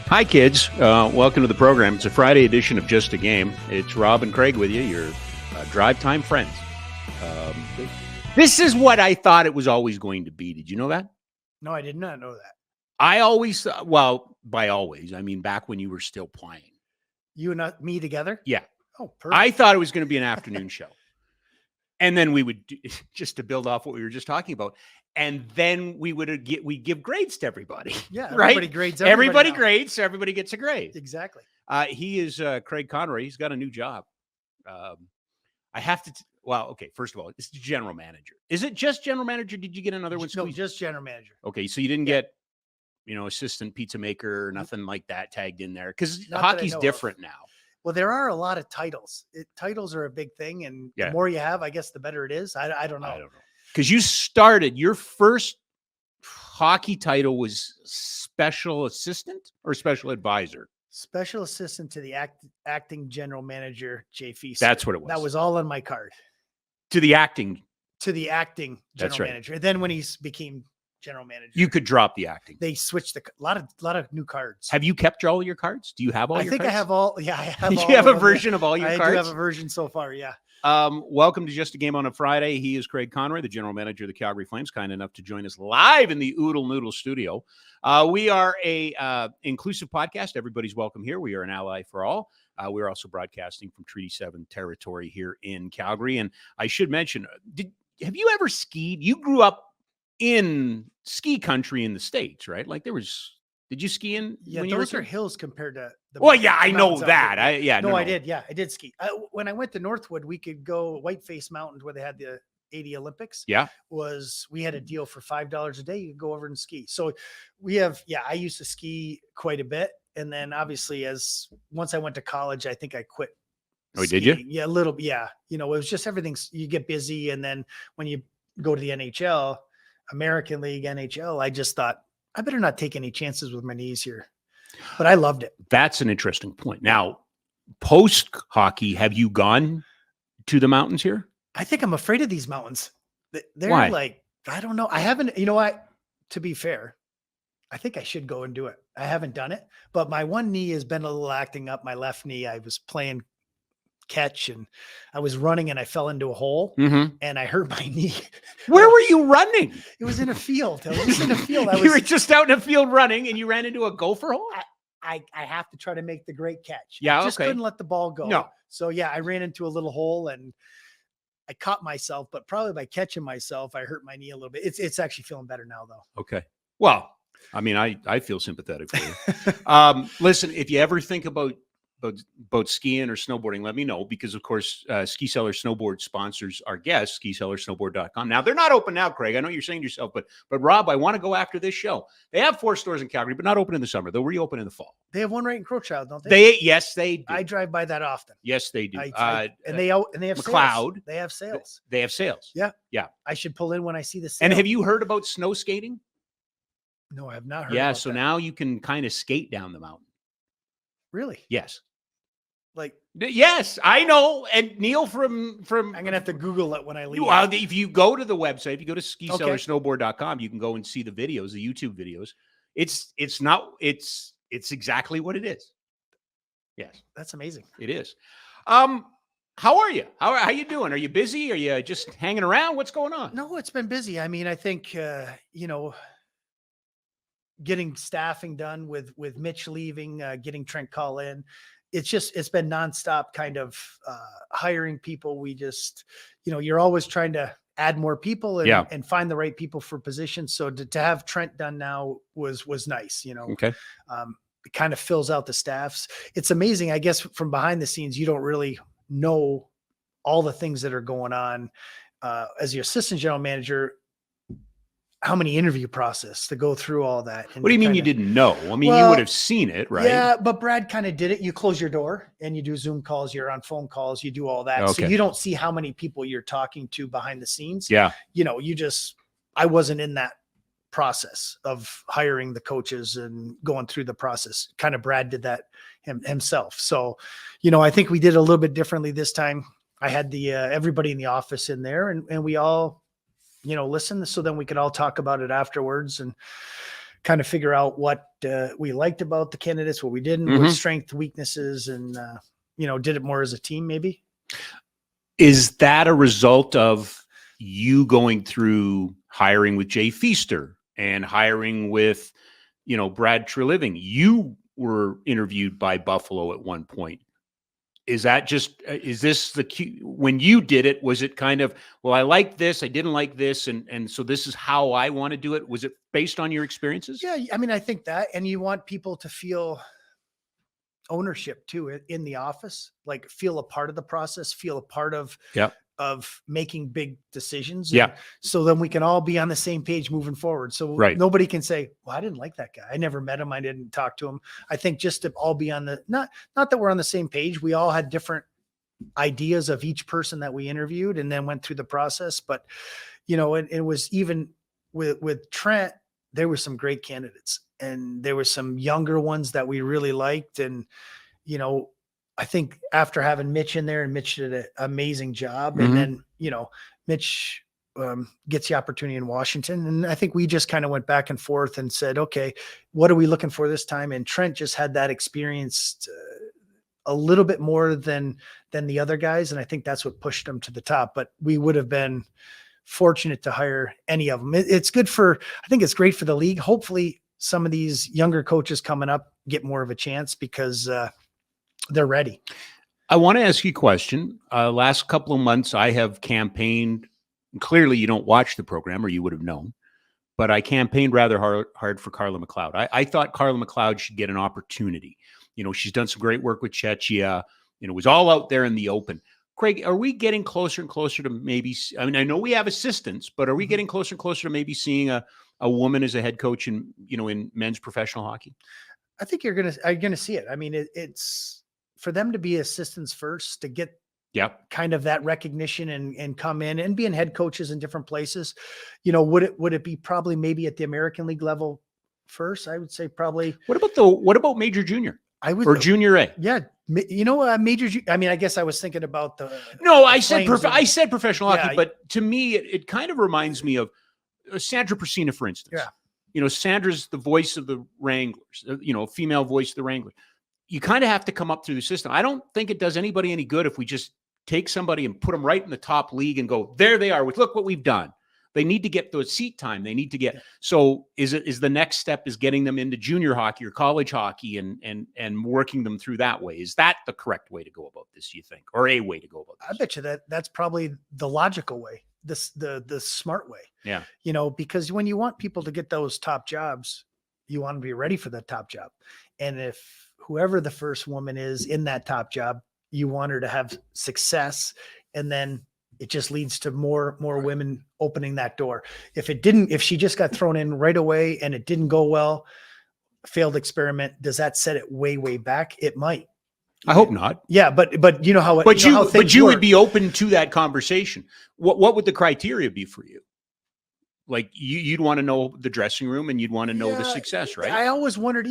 Hi, kids. Welcome to the program. It's a Friday edition of Just a Game. It's Rob and Craig with you, your drive time friends. This is what I thought it was always going to be. Did you know that? No, I did not know that. I always, well, by always, I mean back when you were still playing. You and me together? Yeah. Oh, perfect. I thought it was going to be an afternoon show. And then we would, just to build off what we were just talking about, and then we give grades to everybody. Yeah, right? Everybody grades everybody now. grades, so everybody gets a grade. Exactly. He is Craig Conroy. He's got a new job. I have to, okay, first of all, it's the general manager. Is it just general manager? Did you get another one? No, just general manager. Okay, so you didn't get, assistant pizza maker or nothing like that tagged in there? Because hockey's different now. Well, there are a lot of titles. Titles are a big thing, and the more you have, I guess, the better it is. I don't know. Because you started, your first hockey title was special assistant or special advisor? Special assistant to the acting general manager, Jay Feast. That's what it was. That was all on my card. To the acting general manager. And then when he became general manager, you could drop the acting. They switched a lot of new cards. Have you kept all your cards? Do you have all your cards? I think I have all. Yeah, I have. You have a version of all your cards? I do have a version so far. Yeah. Welcome to Just a Game on a Friday. He is Craig Conroy, the general manager of the Calgary Flames, kind enough to join us live in the Oodle Noodle studio. We are a inclusive podcast. Everybody's welcome here. We are an ally for all. We're also broadcasting from Treaty 7 territory here in Calgary. And I should mention, have you ever skied? You grew up in ski country in the States, right? Like did you ski in? Yeah, those are hills compared to the I know that. I did. Yeah, I did ski. When I went to Northwood, we could go Whiteface Mountains where they had the 80 Olympics. Yeah. We had a deal for $5 a day. You could go over and ski. So I used to ski quite a bit. And then obviously once I went to college, I think I quit. Oh, skiing. Did you? Yeah, a little. Yeah. It was just you get busy. And then when you go to the NHL, American League, NHL, I just thought, I better not take any chances with my knees here. But I loved it. That's an interesting point. Now, post hockey, have you gone to the mountains here? I think I'm afraid of these mountains. They're Why? Like, I don't know. I haven't, to be fair, I think I should go and do it. I haven't done it, but my one knee has been a little acting up. My left knee, I was playing catch and I was running and I fell into a hole and I hurt my knee. Where were you running? It was in a field. I was just in a field. You were just out in a field running and you ran into a gopher hole? I have to try to make the great catch. Yeah, I just couldn't let the ball go. No. So yeah, I ran into a little hole and I caught myself, but probably by catching myself, I hurt my knee a little bit. It's actually feeling better now though. Okay. Well, I mean, I feel sympathetic for you. Listen, if you ever think about skiing or snowboarding, let me know, because of course Ski Cellar Snowboard sponsors our guests, skicellarsnowboard.com. Now they're not open now, Craig. I know you're saying to yourself, but Rob, I want to go after this show. They have 4 stores in Calgary, but not open in the summer. They'll reopen in the fall. They have one right in Crowchild, don't they? Yes, they do. I drive by that often. Yes, they do. And they have McLeod. Sales. They have sales. They have sales. Yeah. Yeah. I should pull in when I see the sale. And have you heard about snow skating? No, I have not heard. Yeah, about so that. now you can kind of skate down the mountain. Really? Yes. Yes, I know. And Neil from I'm gonna have to Google it when I leave. Well, if you go to the website, if you go to skicellarsnowboard.com, you can go and see the videos, the YouTube videos. It's exactly what it is. Yes, that's amazing. It is. How are you? How you doing? Are you busy? Are you just hanging around? What's going on? No, it's been busy. I mean, I think getting staffing done with Mitch leaving, getting Trent Call in. It's been nonstop kind of hiring people. We just, you're always trying to add more people and find the right people for positions. So to have Trent done now was nice, Okay. It kind of fills out the staffs. It's amazing. I guess from behind the scenes, you don't really know all the things that are going on as your assistant general manager. How many interview process to go through all that. What do you mean you didn't know? I mean, you would have seen it, right? Yeah, but Brad kind of did it. You close your door and you do Zoom calls, you're on phone calls, you do all that. Okay. So you don't see how many people you're talking to behind the scenes. Yeah. I wasn't in that process of hiring the coaches and going through the process. Kind of Brad did that himself. So, I think we did a little bit differently this time. I had the everybody in the office in there and we all listen, so then we could all talk about it afterwards and kind of figure out what we liked about the candidates, what we didn't, what strength, weaknesses, and, did it more as a team maybe. Is that a result of you going through hiring with Jay Feaster and hiring with, Brad Treliving? You were interviewed by Buffalo at one point. Is this the key? When you did it, was it kind of, well, I like this, I didn't like this, and so this is how I want to do it? Was it based on your experiences? Yeah, I mean, I think that, and you want people to feel ownership too in the office, like feel a part of the process, feel a part of making big decisions. Yeah. So then we can all be on the same page moving forward. So nobody can say, well, I didn't like that guy. I never met him. I didn't talk to him. I think just to all be on the, not that we're on the same page. We all had different ideas of each person that we interviewed and then went through the process. But, it was even with Trent, there were some great candidates and there were some younger ones that we really liked. And, I think after having Mitch in there, and Mitch did an amazing job. And then, Mitch gets the opportunity in Washington. And I think we just kind of went back and forth and said, okay, what are we looking for this time? And Trent just had that experience a little bit more than the other guys. And I think that's what pushed him to the top, but we would have been fortunate to hire any of them. It's good I think it's great for the league. Hopefully some of these younger coaches coming up get more of a chance because, they're ready. I want to ask you a question. Last couple of months, I have campaigned. Clearly, you don't watch the program, or you would have known. But I campaigned rather hard for Carla McLeod. I thought Carla McLeod should get an opportunity. She's done some great work with Czechia. It was all out there in the open. Craig, are we getting closer and closer to maybe? I mean, I know we have assistants, but are we getting closer and closer to maybe seeing a woman as a head coach in men's professional hockey? I think you're gonna see it. I mean, it's for them to be assistants first, to get kind of that recognition and come in and being head coaches in different places. Would it be probably maybe at the American League level first? I would say probably. What about Major Junior? Or Junior A? Yeah. Major. I mean, I guess I was thinking about the. No, I said professional hockey, but to me, it kind of reminds me of Sandra Persina, for instance. Yeah. Sandra's the voice of the Wranglers, female voice of the Wranglers. You kind of have to come up through the system. I don't think it does anybody any good if we just take somebody and put them right in the top league and go, there they are, look what we've done. They need to get the seat time. They need to get, so is the next step is getting them into junior hockey or college hockey and working them through that way. Is that the correct way to go about this, you think, or a way to go about this? I bet you that's probably the logical way, the smart way. Yeah. Because when you want people to get those top jobs, you want to be ready for that top job. And if whoever the first woman is in that top job, you want her to have success. And then it just leads to more women opening that door. If she just got thrown in right away and it didn't go well, failed experiment, does that set it way, way back? It might. I hope not. Yeah. But you know how, you would be open to that conversation. What would the criteria be for you? Like you'd want to know the dressing room and you'd want to know the success, right? I always wondered,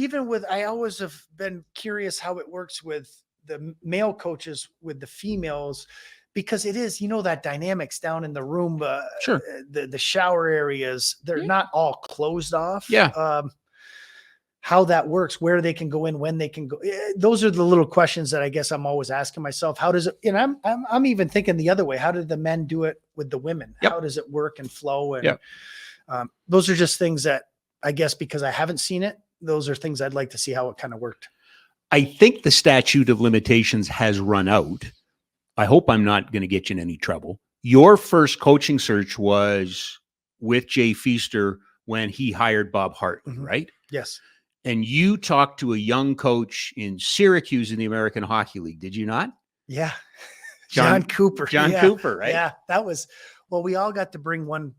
I always have been curious how it works with the male coaches with the females, because it is, that dynamics down in the room, sure. The shower areas, they're not all closed off. Yeah. How that works, where they can go in, when they can go. Those are the little questions that I guess I'm always asking myself. How does it, I'm even thinking the other way. How did the men do it with the women? How does it work and flow? And those are just things that I guess, because I haven't seen it, those are things I'd like to see how it kind of worked. I think the statute of limitations has run out. I hope I'm not going to get you in any trouble. Your first coaching search was with Jay Feaster when he hired Bob Hartley, right? Yes. And you talked to a young coach in Syracuse in the American Hockey League, did you not? Yeah. John Cooper. Cooper, right? Yeah. That was, we all got to bring one.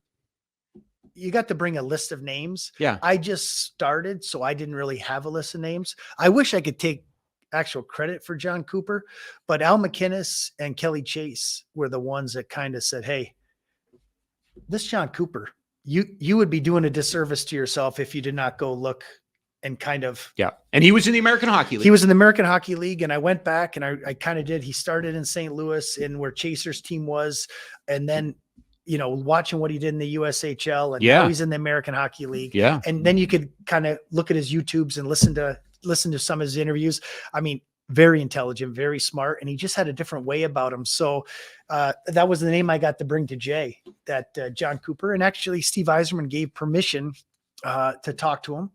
You got to bring a list of names. Yeah. I just started, so I didn't really have a list of names. I wish I could take actual credit for John Cooper, but Al McInnes and Kelly Chase were the ones that kind of said, hey, this John Cooper, you would be doing a disservice to yourself if you did not go look and kind of. Yeah. And he was in the American Hockey League. He was in the American Hockey League. And I went back and I kind of did. He started in St. Louis, in where Chaser's team was. And then watching what he did in the USHL and Yeah. now he's in the American Hockey League. Yeah. And then you could kind of look at his YouTubes and listen to some of his interviews. I mean, very intelligent, very smart. And he just had a different way about him. So that was the name I got to bring to Jay, that John Cooper. And actually Steve Yzerman gave permission to talk to him.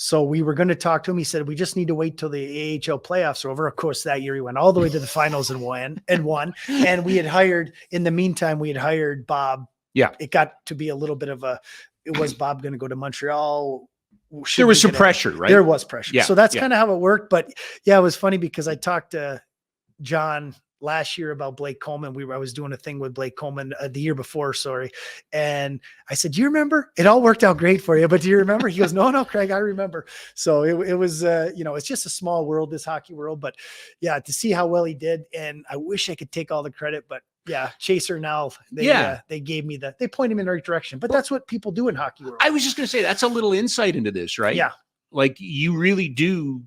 So we were going to talk to him. He said, we just need to wait till the AHL playoffs are over. Of course, that year he went all the way to the finals and won. And we had hired, in the meantime, Bob. Yeah. It got to be a little bit of was Bob going to go to Montreal? There was some pressure, right? There was pressure. Yeah. So that's kind of how it worked. But yeah, it was funny because I talked to John last year about Blake Coleman. I was doing a thing with Blake Coleman the year before, sorry. And I said, do you remember? It all worked out great for you, but do you remember? He goes, no, Craig, I remember. So it was, it's just a small world, this hockey world, but yeah, to see how well he did. And I wish I could take all the credit, but yeah, Chaser now, they gave me they pointed me in the right direction, but that's what people do in hockey world. I was just going to say, that's a little insight into this, right? Yeah. Like you really do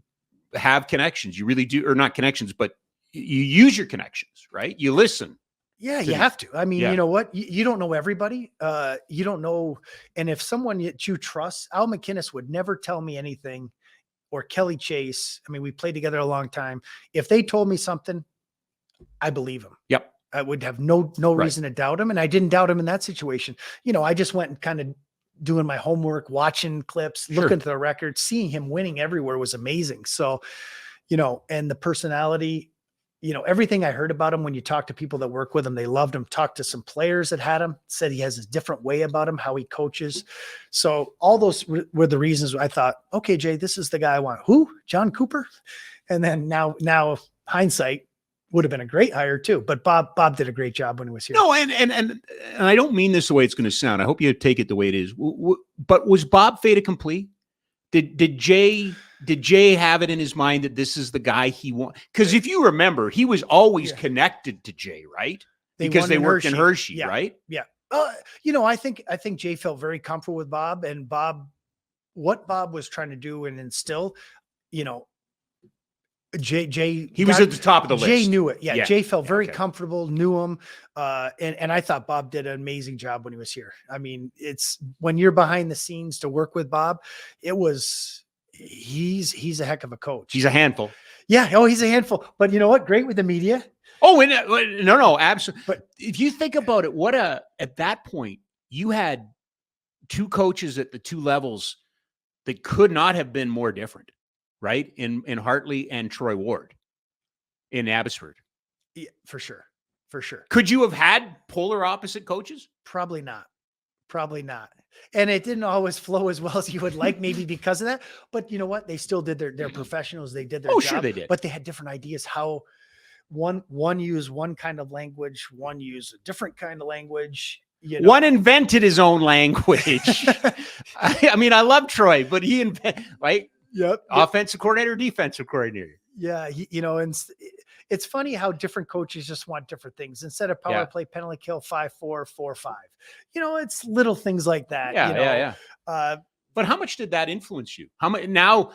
have connections. You really do, or not connections, but you use your connections, right? You listen. Yeah, you have to. I mean, you know what? You don't know everybody. You don't know. And if someone that you trust, Al McInnes would never tell me anything, or Kelly Chase. I mean, we played together a long time. If they told me something, I believe them. Yep. I would have no reason to doubt him. And I didn't doubt him in that situation. I just went and kind of doing my homework, watching clips, looking to the records, seeing him winning everywhere was amazing. So, and the personality, everything I heard about him when you talk to people that work with him, they loved him. Talked to some players that had him, said he has a different way about him, how he coaches. So all those were the reasons I thought, okay, Jay, this is the guy I want. Who? John Cooper? And then now hindsight, would have been a great hire too, but Bob did a great job when he was here. No, and I don't mean this the way it's going to sound. I hope you take it the way it is. But was Bob fait accompli? Did Jay have it in his mind that this is the guy he wants? Because if you remember, he was always connected to Jay, right? Because they worked in Hershey, right? Yeah. I think Jay felt very comfortable with Bob, and what Bob was trying to do and instill, Jay he was at the top of the list. Jay knew it. Yeah. Jay felt very comfortable, knew him. And I thought Bob did an amazing job when he was here. I mean, it's when you're behind the scenes to work with Bob, he's a heck of a coach. He's a handful. Yeah. Oh, he's a handful, but you know what? Great with the media. Oh, no, absolutely. But if you think about it, at that point, you had two coaches at the two levels that could not have been more different. Right? In Hartley and Troy Ward in Abbotsford. Yeah, for sure. Could you have had polar opposite coaches? Probably not. And it didn't always flow as well as you would like, maybe because of that. But you know what? They still did their professionals. They did their job. Sure they did. But they had different ideas how one used one kind of language, one used a different kind of language. One invented his own language. I mean, I love Troy, but he invented, right? Yep. Offensive coordinator, defensive coordinator. Yeah. And it's funny how different coaches just want different things. Instead of power play, penalty kill, 5-4, 4-5. It's little things like that. Yeah. But how much did that influence you? How much now?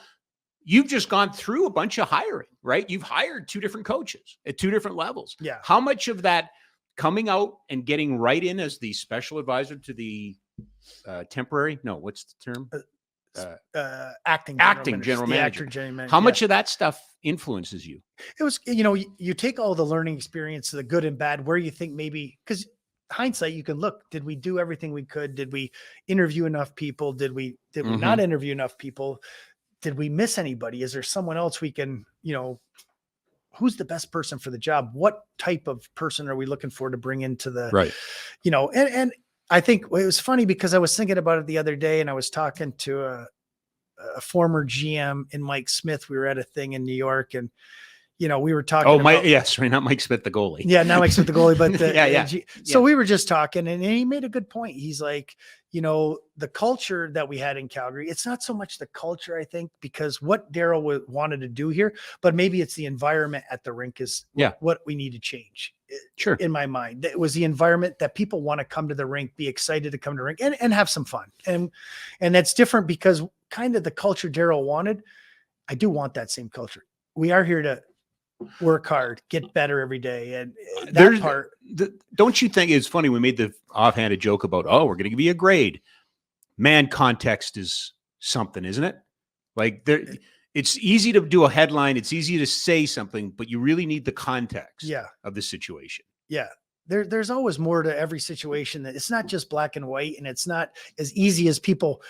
You've just gone through a bunch of hiring, right? You've hired two different coaches at two different levels. Yeah. How much of that coming out and getting right in as the special advisor to the temporary? No, what's the term? Acting general manager. General How much of that stuff influences you? It was, you take all the learning experience, the good and bad, where you think maybe, because hindsight, you can look, did we do everything we could? Did we interview enough people? Did we not interview enough people? Did we miss anybody? Is there someone else we can, who's the best person for the job? What type of person are we looking for to bring into the, right? And I think it was funny because I was thinking about it the other day and I was talking to a former GM in Mike Smith. We were at a thing in New York and, we were talking. Oh, not Mike Smith, the goalie. Yeah. Not Mike Smith, the goalie, but so we were just talking and he made a good point. He's like, the culture that we had in Calgary, it's not so much the culture, I think, because what Daryl wanted to do here, but maybe it's the environment at the rink is what we need to change. Sure. In my mind, it was the environment that people want to come to the rink, be excited to come to the rink and have some fun. And that's different because kind of the culture Daryl wanted. I do want that same culture. We are here to work hard, get better every day. And that There's part, don't you think it's funny? We made the offhanded joke about, oh, we're going to give you a grade. Man, context is something, isn't it? Like there, it's easy to do a headline. It's easy to say something, but you really need the context of the situation. Yeah. There's always more to every situation. That it's not just black and white, and it's not as easy as people.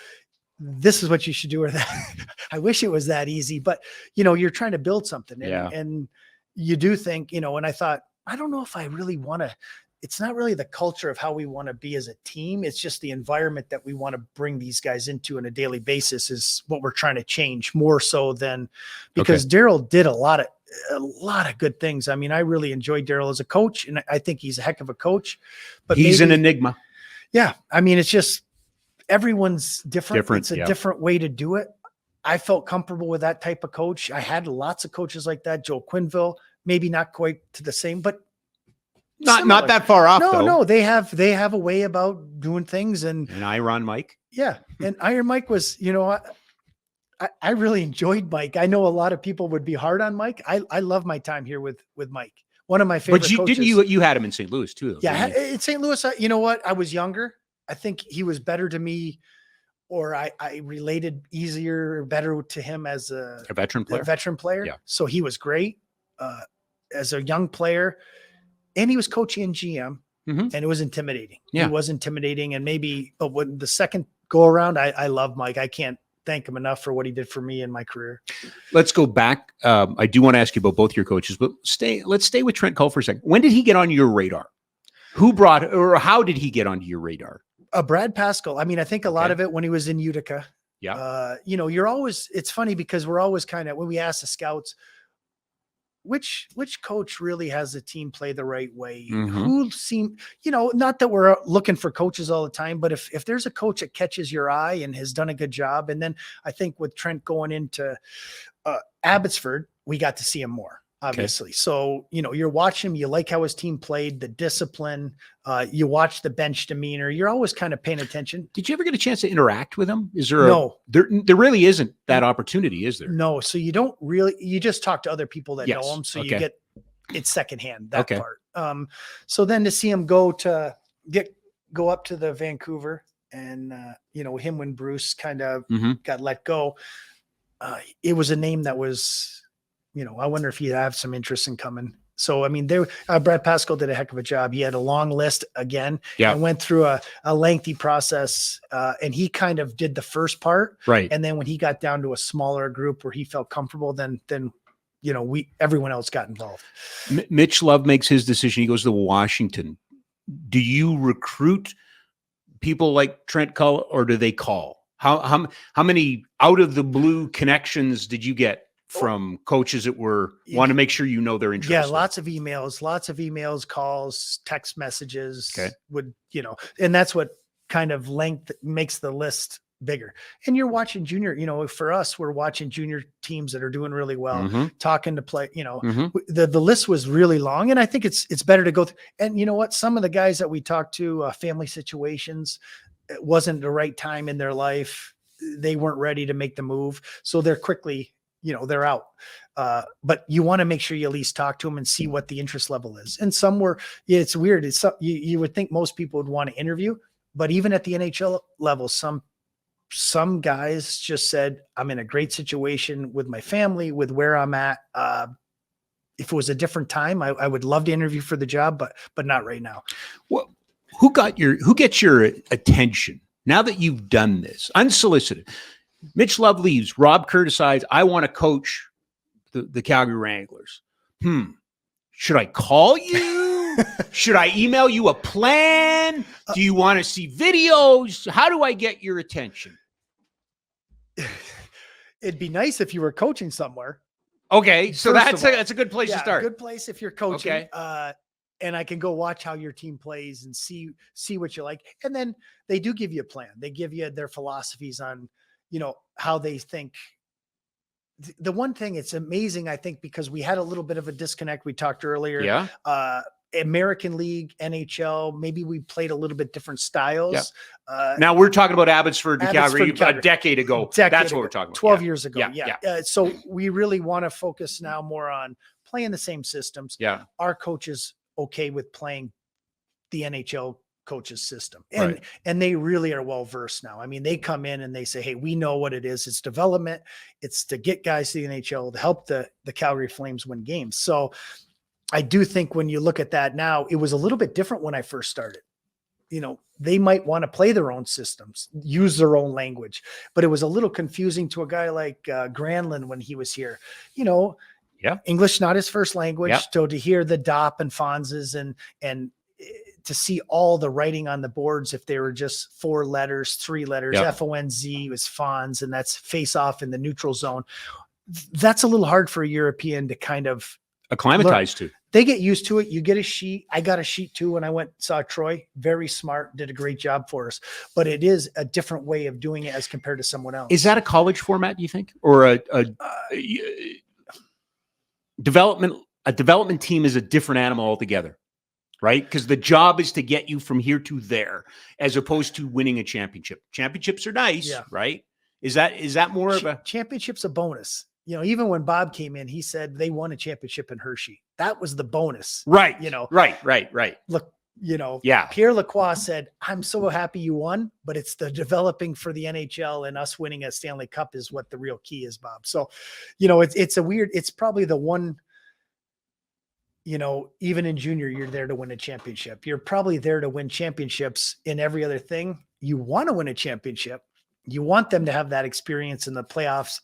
This is what you should do, or that. I wish it was that easy, but you're trying to build something, and you do think, and I thought, I don't know if I really want to. It's not really the culture of how we want to be as a team. It's just the environment that we want to bring these guys into on a daily basis is what we're trying to change, more so than because Daryl did a lot of good things. I mean, I really enjoyed Daryl as a coach, and I think he's a heck of a coach, but he's an enigma. Yeah. I mean, it's just, everyone's different. It's a different way to do it. I felt comfortable with that type of coach. I had lots of coaches like that. Joe Quenneville, maybe not quite to the same, but not that far off. No, they have a way about doing things. And Iron Mike. Yeah. And Iron Mike was, I really enjoyed Mike. I know a lot of people would be hard on Mike. I love my time here with Mike. One of my favorite coaches. Didn't you had him in St. Louis too, though? Yeah. In St. Louis, you know what? I was younger. I think he was better to me, or I related easier, better to him as a veteran player. Yeah. So he was great as a young player, and he was coaching in GM, and it was intimidating. Yeah. He was intimidating, and but when the second go around, I love Mike. I can't thank him enough for what he did for me in my career. Let's go back. I do want to ask you about both your coaches, but let's stay with Trent Cull for a second. When did he get on your radar? How did he get onto your radar? Brad Pascal. I mean, I think a lot of it when he was in Utica. Yeah. It's funny because we're always kind of, when we ask the scouts, which coach really has the team play the right way? Who not that we're looking for coaches all the time, but if there's a coach that catches your eye and has done a good job. And then I think with Trent going into Abbotsford, we got to see him more. Obviously. So, you're watching him, you like how his team played, the discipline, you watch the bench demeanor, you're always kind of paying attention. Did you ever get a chance to interact with him? Is there No, there really isn't that opportunity, is there? No. So you just talk to other people that know him. So you get it's secondhand, that part. So then to see him go up to the Vancouver and, him when Bruce kind of got let go, it was a name that was, I wonder if he'd have some interest in coming. So, I mean, Brad Pascal did a heck of a job. He had a long list again and went through a lengthy process. And he kind of did the first part. Right. And then when he got down to a smaller group where he felt comfortable, then everyone else got involved. Mitch Love makes his decision. He goes to Washington. Do you recruit people like Trent Cull, or do they call? How many out of the blue connections did you get from coaches that want to make sure they're interested? Yeah, lots of emails, calls, text messages. And that's what kind of length makes the list bigger. And you're watching junior, for us, we're watching junior teams that are doing really well, talking to play, the list was really long, and I think it's better to go through. And you know what? Some of the guys that we talked to, family situations, it wasn't the right time in their life. They weren't ready to make the move. So they're quickly, they're out. But you want to make sure you at least talk to them and see what the interest level is. And some were, it's weird. You would think most people would want to interview, but even at the NHL level, some guys just said, I'm in a great situation with my family, with where I'm at. If it was a different time, I would love to interview for the job, but not right now. Well, who gets your attention now that you've done this unsolicited? Mitch Love leaves. Rob Kerr decides, I want to coach the Calgary Wranglers. Should I call you? Should I email you a plan? Do you want to see videos? How do I get your attention? It'd be nice if you were coaching somewhere. Okay, so that's a good place to start. A good place if you're coaching. Okay. And I can go watch how your team plays and see what you like. And then they do give you a plan. They give you their philosophies on, how they think. The one thing, it's amazing, I think, because we had a little bit of a disconnect. We talked earlier. Yeah. American League, NHL, maybe we played a little bit different styles. Now we're talking about Abbotsford to Calgary Calgary a decade ago. That's what we're talking about. 12 years ago. Yeah. So we really want to focus now more on playing the same systems. Yeah. Our coaches okay with playing the NHL coaches system. And they really are well-versed now. I mean, they come in and they say, hey, we know what it is. It's development. It's to get guys to the NHL to help the Calgary Flames win games. So I do think when you look at that now, it was a little bit different when I first started. They might want to play their own systems, use their own language, but it was a little confusing to a guy like Granlund when he was here. English not his first language. So to hear the DOP and Fonzes and to see all the writing on the boards, if they were just 4 letters, 3 letters, FONZ was Fonz, and that's face off in the neutral zone. That's a little hard for a European to kind of acclimatize to. They get used to it. You get a sheet. I got a sheet too when I saw Troy. Very smart, did a great job for us. But it is a different way of doing it as compared to someone else. Is that a college format, do you think? Or a development team is a different animal altogether, right? Because the job is to get you from here to there, as opposed to winning a championship. Championships are nice, right? Is that more of a championship's a bonus? Even when Bob came in, he said they won a championship in Hershey. That was the bonus. Right. Right. Look, Pierre Lacroix said, I'm so happy you won, but it's the developing for the NHL and us winning a Stanley Cup is what the real key is, Bob. So, it's probably the one, even in junior, you're there to win a championship. You're probably there to win championships in every other thing. You want to win a championship. You want them to have that experience in the playoffs,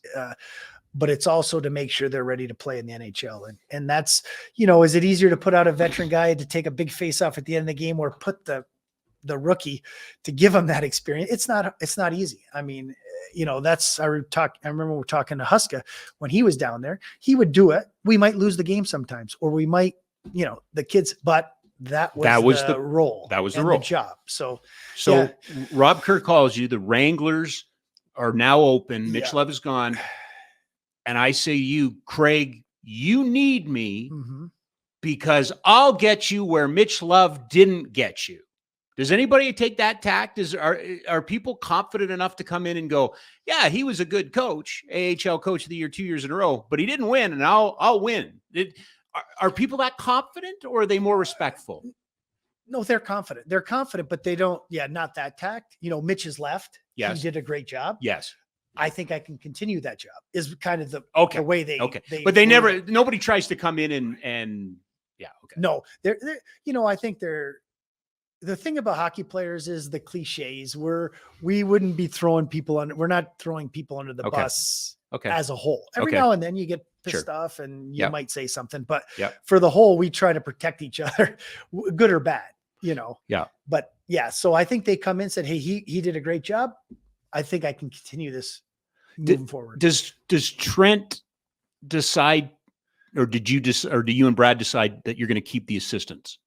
but it's also to make sure they're ready to play in the NHL. And that's, is it easier to put out a veteran guy to take a big face off at the end of the game, or put the rookie to give him that experience? It's not easy. I mean, I remember we're talking to Huska when he was down there, he would do it. We might lose the game sometimes, or we might, the kids, but that was the role. That was the role. The job. So Rob Kerr calls you, the Wranglers are now open. Mitch Love is gone. And I say to you, Craig, you need me because I'll get you where Mitch Love didn't get you. Does anybody take that tact? Are people confident enough to come in and go, yeah, he was a good coach, AHL coach of the year 2 years in a row, but he didn't win, and I'll win. Are people that confident, or are they more respectful? No, they're confident. They're confident, but they don't. Yeah, not that tact. Mitch has left. Yes, he did a great job. Yes. I think I can continue that job is kind of the way they, but nobody tries to come in and no, they're I think the thing about hockey players is the cliches. We wouldn't be throwing people we're not throwing people under the bus as a whole. Every now and then you get pissed off and you might say something, but for the whole, we try to protect each other, good or bad, but so I think they come in and said, hey, he did a great job. I think I can continue this moving forward. Does Trent decide, or do you and Brad decide that you're going to keep the assistants?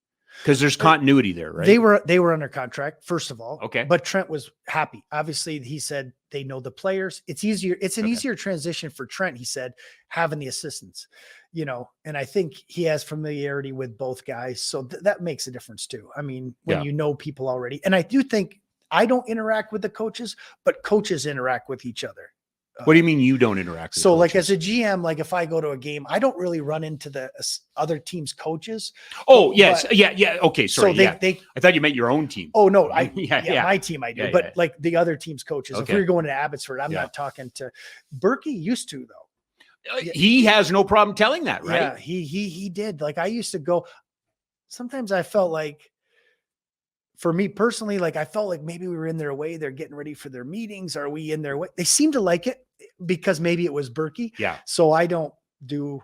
Because there's continuity there, right? They were under contract, first of all. Okay. But Trent was happy. Obviously, he said they know the players. It's easier. It's an easier transition for Trent, he said, having the assistants, and I think he has familiarity with both guys. So that makes a difference too. I mean, when you know people already. And I do think I don't interact with the coaches, but coaches interact with each other. What do you mean you don't interact with coaches? Like as a GM, like if I go to a game, I don't really run into the other team's coaches. Oh, yes. Yeah. Okay. Sorry. So they I thought you meant your own team. Oh, no. My team I do. Yeah, but like the other team's coaches, if we were going to Abbotsford, I'm not talking to Berkey used to though. He has no problem telling that, right? Yeah, he did. Like I used to go, sometimes I felt like, for me personally, like I felt like maybe we were in their way. They're getting ready for their meetings. Are we in their way? They seem to like it because maybe it was Berkey. Yeah. So I don't do,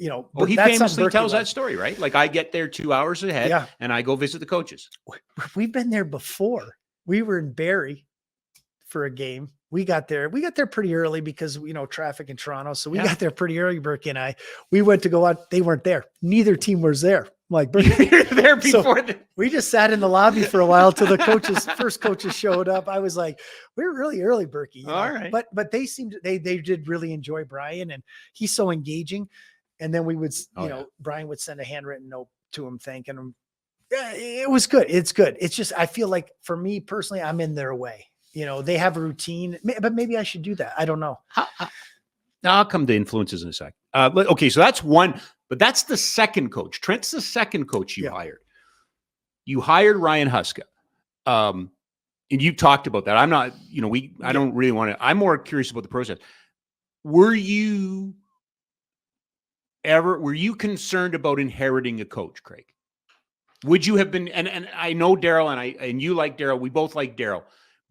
Well, he famously tells that story, right? Like I get there 2 hours ahead and I go visit the coaches. We've been there before. We were in Barrie for a game. We got there pretty early because, traffic in Toronto. So we got there pretty early, Berkey and I. We went to go out. They weren't there. Neither team was there. I'm like, you're there before. We just sat in the lobby for a while till the first coaches showed up. I was like, we're really early, Berkey. All right. But they did really enjoy Brian, and he's so engaging. And then we would, Brian would send a handwritten note to him thanking him. Yeah, it was good. It's good. It's just, I feel like for me personally, I'm in their way. They have a routine, but maybe I should do that. I don't know. I'll come to influences in a sec. Okay, so that's one, but that's the second coach. Trent's the second coach you hired. You hired Ryan Huska. And you talked about that. I'm not, I don't really want to, I'm more curious about the process. Were you concerned about inheriting a coach, Craig? Would you have been, and I know Daryl and you like Daryl, we both like Daryl,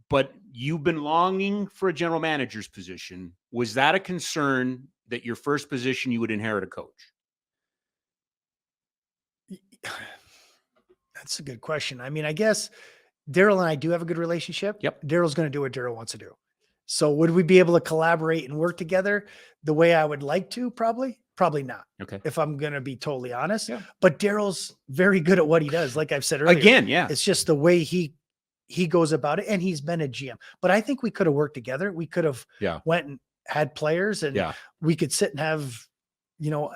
but you've been longing for a general manager's position. Was that a concern that your first position you would inherit a coach? That's a good question. I mean, I guess Daryl and I do have a good relationship. Yep. Daryl's going to do what Daryl wants to do. So would we be able to collaborate and work together the way I would like to? Probably not. Okay. If I'm going to be totally honest, yeah. But Daryl's very good at what he does. Like I've said earlier, again, yeah, it's just the way he goes about it. And he's been a GM, but I think we could have worked together. We could have went and had players and we could sit and have,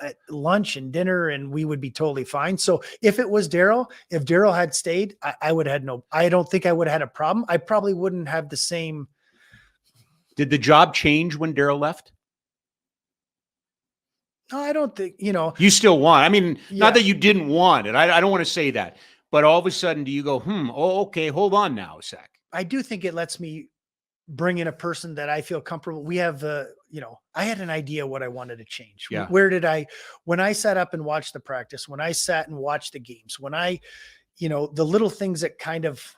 at lunch and dinner and we would be totally fine. So if it was Daryl, if Daryl had stayed, I would have I don't think I would have had a problem. I probably wouldn't have the same. Did the job change when Daryl left? No, I don't think, You still want, I mean, not that you didn't want it. I don't want to say that, but all of a sudden do you go, okay, hold on now a sec. I do think it lets me bring in a person that I feel comfortable. We have I had an idea what I wanted to change. Yeah. When I sat up and watched the practice, when I sat and watched the games, when the little things that kind of,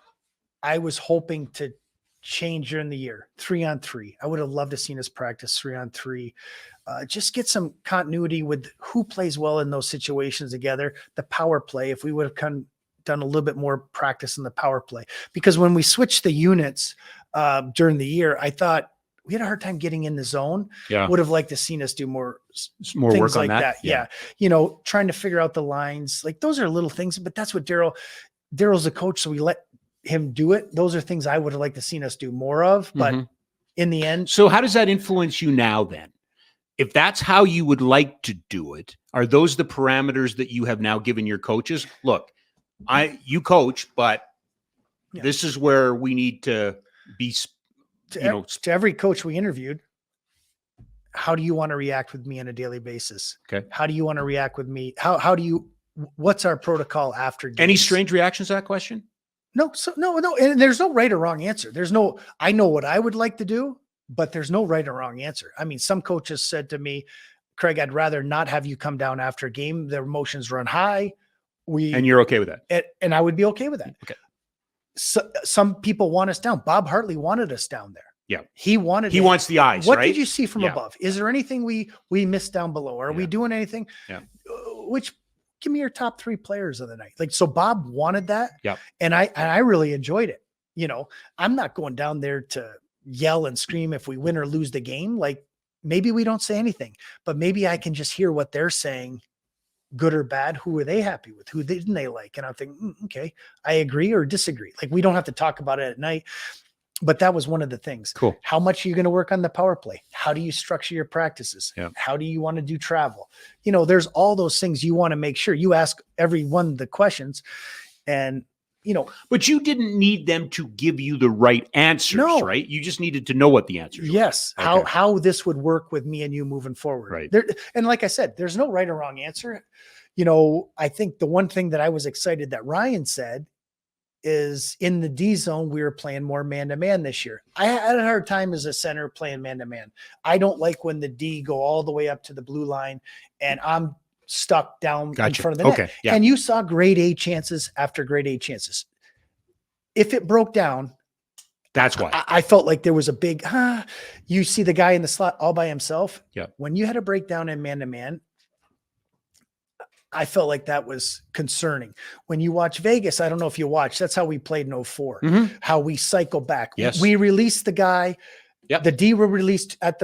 I was hoping to change during the year, 3-on-3. I would have loved to seen us practice 3-on-3. Just get some continuity with who plays well in those situations together. The power play, if we would have done a little bit more practice in the power play, because when we switched the units during the year, I thought we had a hard time getting in the zone. Yeah. Would have liked to seen us do more things work on like that. Yeah. Trying to figure out the lines, like those are little things, but that's what Daryl's the coach. So we let him do it. Those are things I would have liked to seen us do more of, but in the end. So how does that influence you now then? If that's how you would like to do it, are those the parameters that you have now given your coaches? Look, you coach, but this is where we need to be, to every coach we interviewed. How do you want to react with me on a daily basis? Okay. How do you want to react with me? What's our protocol after games? Any strange reactions to that question? No. So no. And there's no right or wrong answer. I know what I would like to do, but there's no right or wrong answer. I mean, some coaches said to me, Craig, I'd rather not have you come down after a game. Their emotions run high. And you're okay with that? And I would be okay with that. Okay. So, some people want us down. Bob Hartley wanted us down there. Yeah. He wants the eyes. What right? did you see from above? Is there anything we missed down below? Are we doing anything? Yeah. Give me your top 3 players of the night. Like, so Bob wanted that. Yeah. And I really enjoyed it. I'm not going down there to yell and scream if we win or lose the game. Like, maybe we don't say anything, but maybe I can just hear what they're saying, good or bad. Who are they happy with? Who didn't they like? And I'm thinking, okay, I agree or disagree. Like, we don't have to talk about it at night, but that was one of the things. Cool. How much are you going to work on the power play? How do you structure your practices? Yeah. How do you want to do travel? There's all those things you want to make sure you ask everyone the questions, and but you didn't need them to give you the right answers, right? You just needed to know what the answers were. Yes. Okay. How this would work with me and you moving forward. Right. And like I said, there's no right or wrong answer. I think the one thing that I was excited that Ryan said is in the D zone, we were playing more man-to-man this year. I had a hard time as a center playing man-to-man. I don't like when the D go all the way up to the blue line and I'm stuck down in front of the net. Okay. Yeah. And you saw grade A chances after grade A chances. If it broke down, that's why I felt like there was a big, you see the guy in the slot all by himself. Yeah. When you had a breakdown in man-to-man, I felt like that was concerning. When you watch Vegas, I don't know if you watched, that's how we played in 2004, how we cycle back. Yes. We released the guy, Yep. the D were released at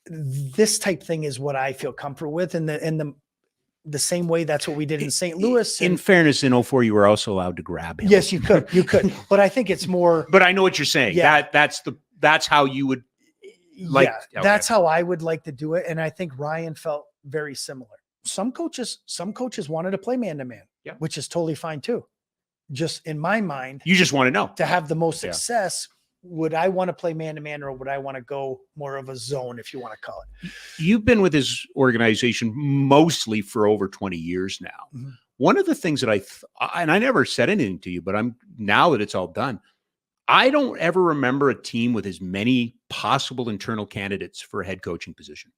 this type thing is what I feel comfortable with. And the same way, that's what we did in St. Louis. In fairness, in 2004, you were also allowed to grab him. Yes, you could, but I think it's more, but I know what you're saying. Yeah. That's how you would like, that's how I would like to do it. And I think Ryan felt very similar. Some coaches wanted to play man-to-man. Yeah. which is totally fine too. Just in my mind, You just want to know. to have the most Yeah. success, would I want to play man-to-man or would I want to go more of a zone, if you want to call it? You've been with this organization mostly for over 20 years now. Mhm. One of the things that and I never said anything to you, but now that it's all done, I don't ever remember a team with as many possible internal candidates for a head coaching position.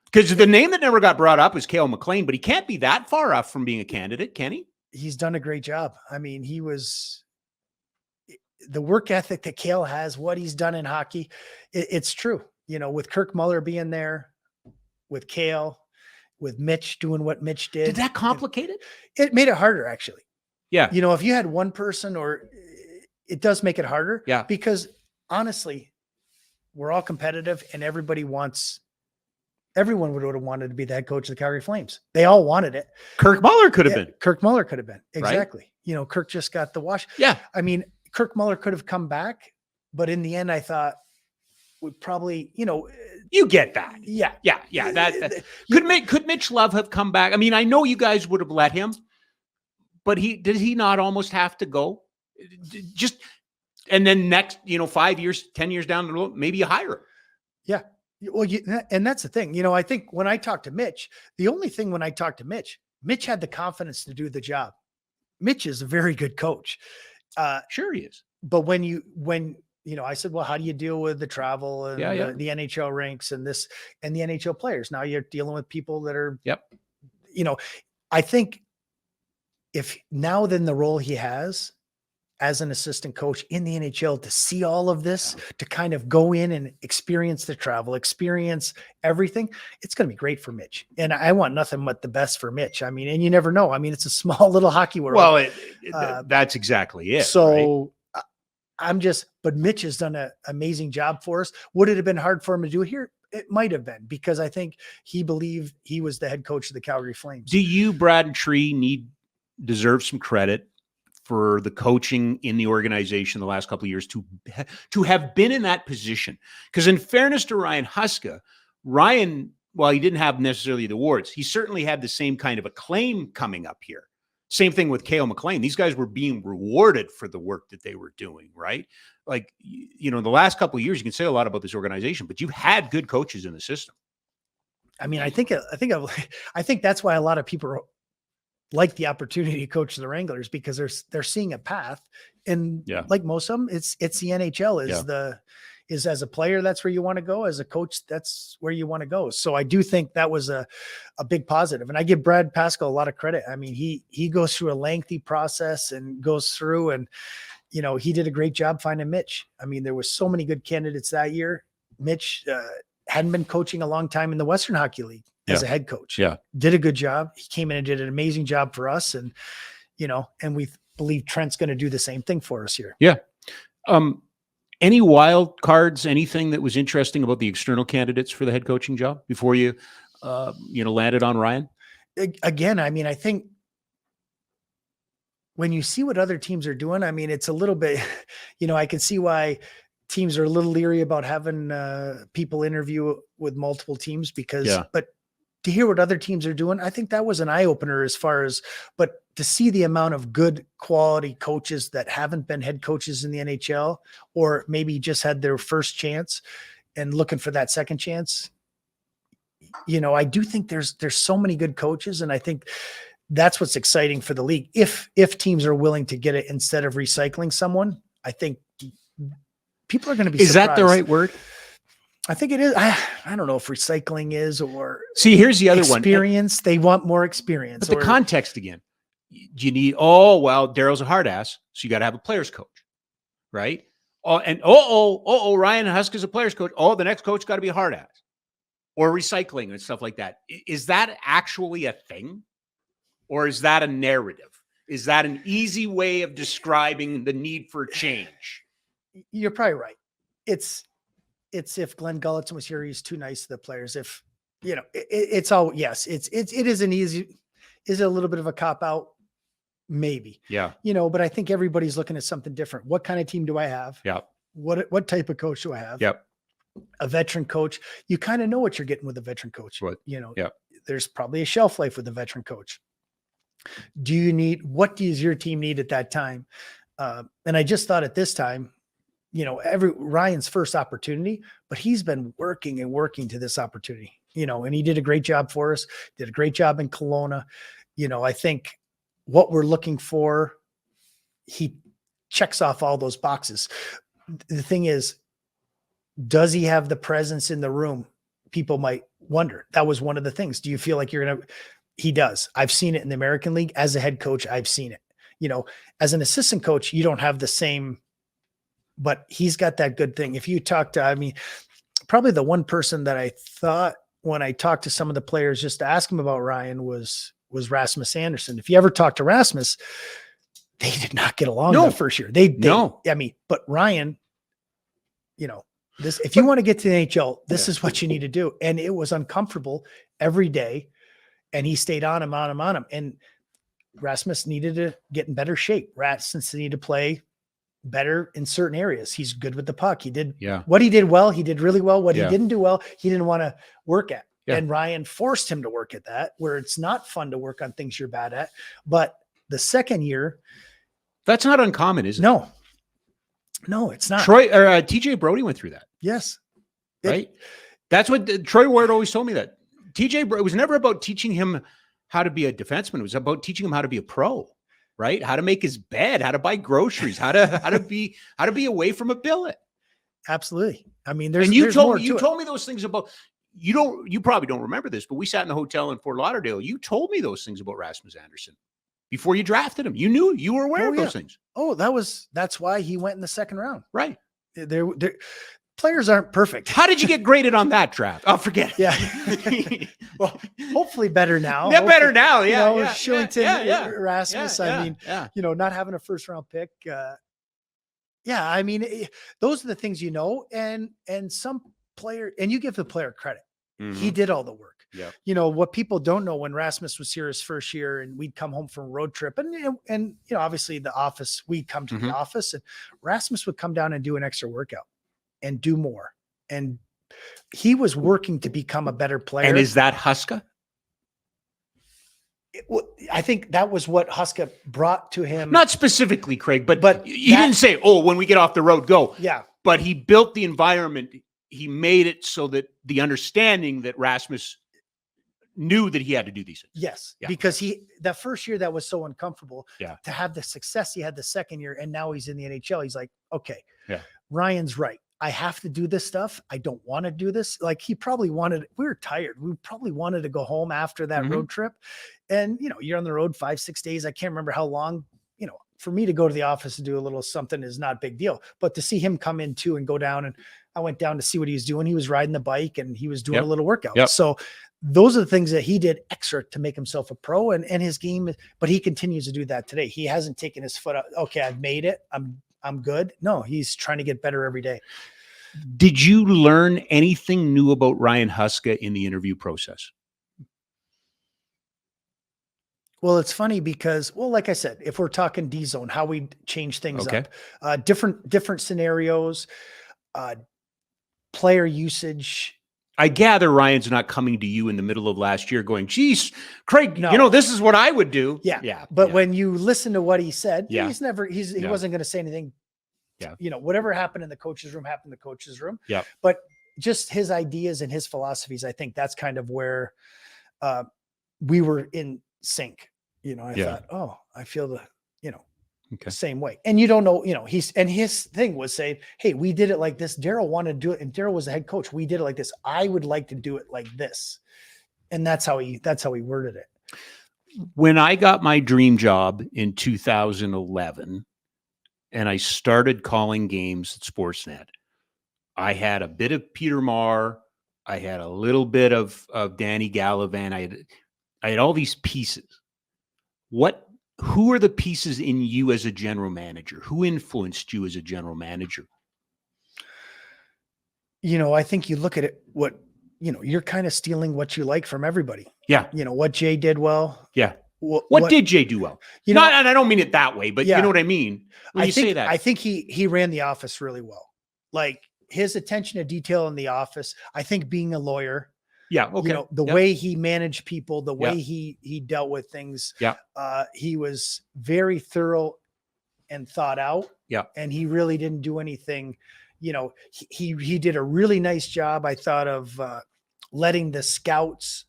Because the name that never got brought up is Cale McLean, but he can't be that far off from being a candidate, can he? He's done a great job. I mean, the work ethic that Cale has, what he's done in hockey, it's true. With Kirk Muller being there, with Cale, with Mitch doing what Mitch did. Did that complicate it? It made it harder, actually. Yeah. If you had one person, it does make it harder. Yeah. Because honestly, we're all competitive and everyone would have wanted to be the head coach of the Calgary Flames. They all wanted it. Kirk Muller could have been. Kirk Muller could have been. Right? Exactly. Kirk just got the wash. Yeah. I mean, Kirk Muller could have come back, but in the end, I thought we probably, you get that. Yeah. Yeah. That could Mitch Love have come back? I mean, I know you guys would have let him, but did he not almost have to go? And then next, 5 years, 10 years down the road, maybe you hire him. Yeah. Well, and that's the thing. I think when I talked to Mitch, the only thing when I talked to Mitch had the confidence to do the job. Mitch is a very good coach. Sure he is. But when I said, well, how do you deal with the travel and the NHL ranks and the NHL players? Now you're dealing with people that are, I think if now then the role he has as an assistant coach in the NHL to see all of this, to kind of go in and experience the travel, experience everything, it's going to be great for Mitch. And I want nothing but the best for Mitch. I mean, and you never know. I mean, it's a small little hockey world. Well, that's exactly it. So right? But Mitch has done an amazing job for us. Would it have been hard for him to do here? It might have been, because I think he believed he was the head coach of the Calgary Flames. Do you, Brad and Tree, deserve some credit for the coaching in the organization the last couple of years to have been in that position? Because in fairness to Ryan Huska, while he didn't have necessarily the awards, he certainly had the same kind of acclaim coming up here. Same thing with Cale McLean. These guys were being rewarded for the work that they were doing, right? Like, the last couple of years, you can say a lot about this organization, but you've had good coaches in the system. I mean, I think that's why a lot of people like the opportunity to coach the Wranglers, because they're seeing a path, and like most of them, it's the NHL is as a player, that's where you want to go. As a coach, that's where you want to go. So I do think that was a big positive. And I give Brad Pascal a lot of credit. I mean, he goes through a lengthy process and goes through, and, he did a great job finding Mitch. I mean, there was so many good candidates that year. Mitch hadn't been coaching a long time in the Western Hockey League as a head coach. Yeah. Did a good job. He came in and did an amazing job for us. And, and we believe Trent's going to do the same thing for us here. Yeah. Any wild cards, anything that was interesting about the external candidates for the head coaching job before you, landed on Ryan? Again, I mean, I think when you see what other teams are doing, I mean, it's a little bit, I can see why teams are a little leery about having people interview with multiple teams but to hear what other teams are doing, I think that was an eye opener but to see the amount of good quality coaches that haven't been head coaches in the NHL, or maybe just had their first chance and looking for that second chance. I do think there's so many good coaches, and I think that's what's exciting for the league. If teams are willing to get it instead of recycling someone, I think people are going to be surprised. Is that the right word? I think it is. I don't know if recycling is, or here's the other one. Experience. They want more experience. But the context again, you need, Daryl's a hard ass, so you got to have a player's coach, right? Ryan Huska's a player's coach. The next coach got to be a hard ass, or recycling and stuff like that. Is that actually a thing, or is that a narrative? Is that an easy way of describing the need for change? You're probably right. It's if Glenn Gulletson was here, he's too nice to the players. If, it's all, yes, it is is it a little bit of a cop out? Maybe. Yeah. But I think everybody's looking at something different. What kind of team do I have? Yeah. What type of coach do I have? Yep. A veteran coach. You kind of know what you're getting with a veteran coach. Right. There's probably a shelf life with a veteran coach. What does your team need at that time? And I just thought at this time, Ryan's first opportunity, but he's been working and working to this opportunity, and he did a great job for us, did a great job in Kelowna. I think what we're looking for, he checks off all those boxes. The thing is, does he have the presence in the room? People might wonder. That was one of the things. Do you feel like he does. I've seen it in the American League as a head coach. I've seen it, as an assistant coach, you don't have the same, but he's got that good thing. If you talk to, probably the one person that I thought when I talked to some of the players just to ask him about Ryan was Rasmus Anderson. If you ever talk to Rasmus, they did not get along the first year. But Ryan, if you want to get to the NHL, this is what you need to do. And it was uncomfortable every day. And he stayed on him. And Rasmus needed to get in better shape. Rasmus needed to play better in certain areas. He's good with the puck. He did what he did well. He did really well. What he didn't do well, he didn't want to work at. Yeah. And Ryan forced him to work at that, where it's not fun to work on things you're bad at. But the second year, that's not uncommon, is it? No, it's not. Troy or TJ Brody went through that. Yes. Right. That's what Troy Ward always told me, that TJ, it was never about teaching him how to be a defenseman. It was about teaching him how to be a pro, right? How to make his bed, how to buy groceries, how to be away from a billet. Absolutely. You told me those things about, you probably don't remember this, but we sat in the hotel in Fort Lauderdale. You told me those things about Rasmus Anderson before you drafted him. You were aware of those things. Oh, that's why he went in the second round. Right. Players aren't perfect. How did you get graded on that draft? I'll forget. Yeah. Well, hopefully better now. Yeah, better now. Shillington, Rasmus. Not having a first round pick. Those are the things, and some player, and you give the player credit. Mm-hmm. He did all the work. Yeah. What people don't know, when Rasmus was here his first year and we'd come home from a road trip and obviously the office, we'd come to the office and Rasmus would come down and do an extra workout and do more. And he was working to become a better player. And is that Huska? I think that was what Huska brought to him. Not specifically, Craig, but he didn't say, when we get off the road, go. Yeah. But he built the environment. He made it so that the understanding that Rasmus knew that he had to do these things. Yes. Yeah. Because that first year that was so uncomfortable to have the success he had the second year. And now he's in the NHL. He's like, okay, Ryan's right. I have to do this stuff. I don't want to do this. Like we were tired. We probably wanted to go home after that road trip. And, you're on the road 5-6 days. I can't remember how long, for me to go to the office and do a little something is not a big deal, but to see him come in too and go down, and I went down to see what he was doing. He was riding the bike and he was doing a little workout. Yep. So those are the things that he did extra to make himself a pro and his game, but he continues to do that today. He hasn't taken his foot out. Okay, I've made it. I'm good. No, he's trying to get better every day. Did you learn anything new about Ryan Huska in the interview process? Well, it's funny because, like I said, if we're talking D zone, how we change things up, different scenarios, player usage. I gather Ryan's not coming to you in the middle of last year going, geez, Craig, this is what I would do. Yeah. But when you listen to what he said, he wasn't going to say anything. Yeah. Whatever happened in the coach's room happened in the coach's room. Yeah. But just his ideas and his philosophies, I think that's kind of where we were in sync. I thought, I feel the same way. And you don't know, his thing was saying, hey, we did it like this. Daryl wanted to do it. And Daryl was the head coach. We did it like this. I would like to do it like this. And that's how he worded it. When I got my dream job in 2011 and I started calling games at Sportsnet, I had a bit of Peter Marr. I had a little bit of Danny Gallivan. I had all these pieces. Who are the pieces in you as a general manager? Who influenced you as a general manager? I think you look at it, you're kind of stealing what you like from everybody. Yeah. What Jay did well. Yeah. What did Jay do well? And I don't mean it that way, but you know what I mean? Say that. I think he ran the office really well. Like his attention to detail in the office. I think being a lawyer, Yeah. Okay. You know, the way he managed people, the way he dealt with things. Yeah. He was very thorough and thought out. Yeah. And he really didn't do anything. You know, he did a really nice job, I thought, of letting the scouts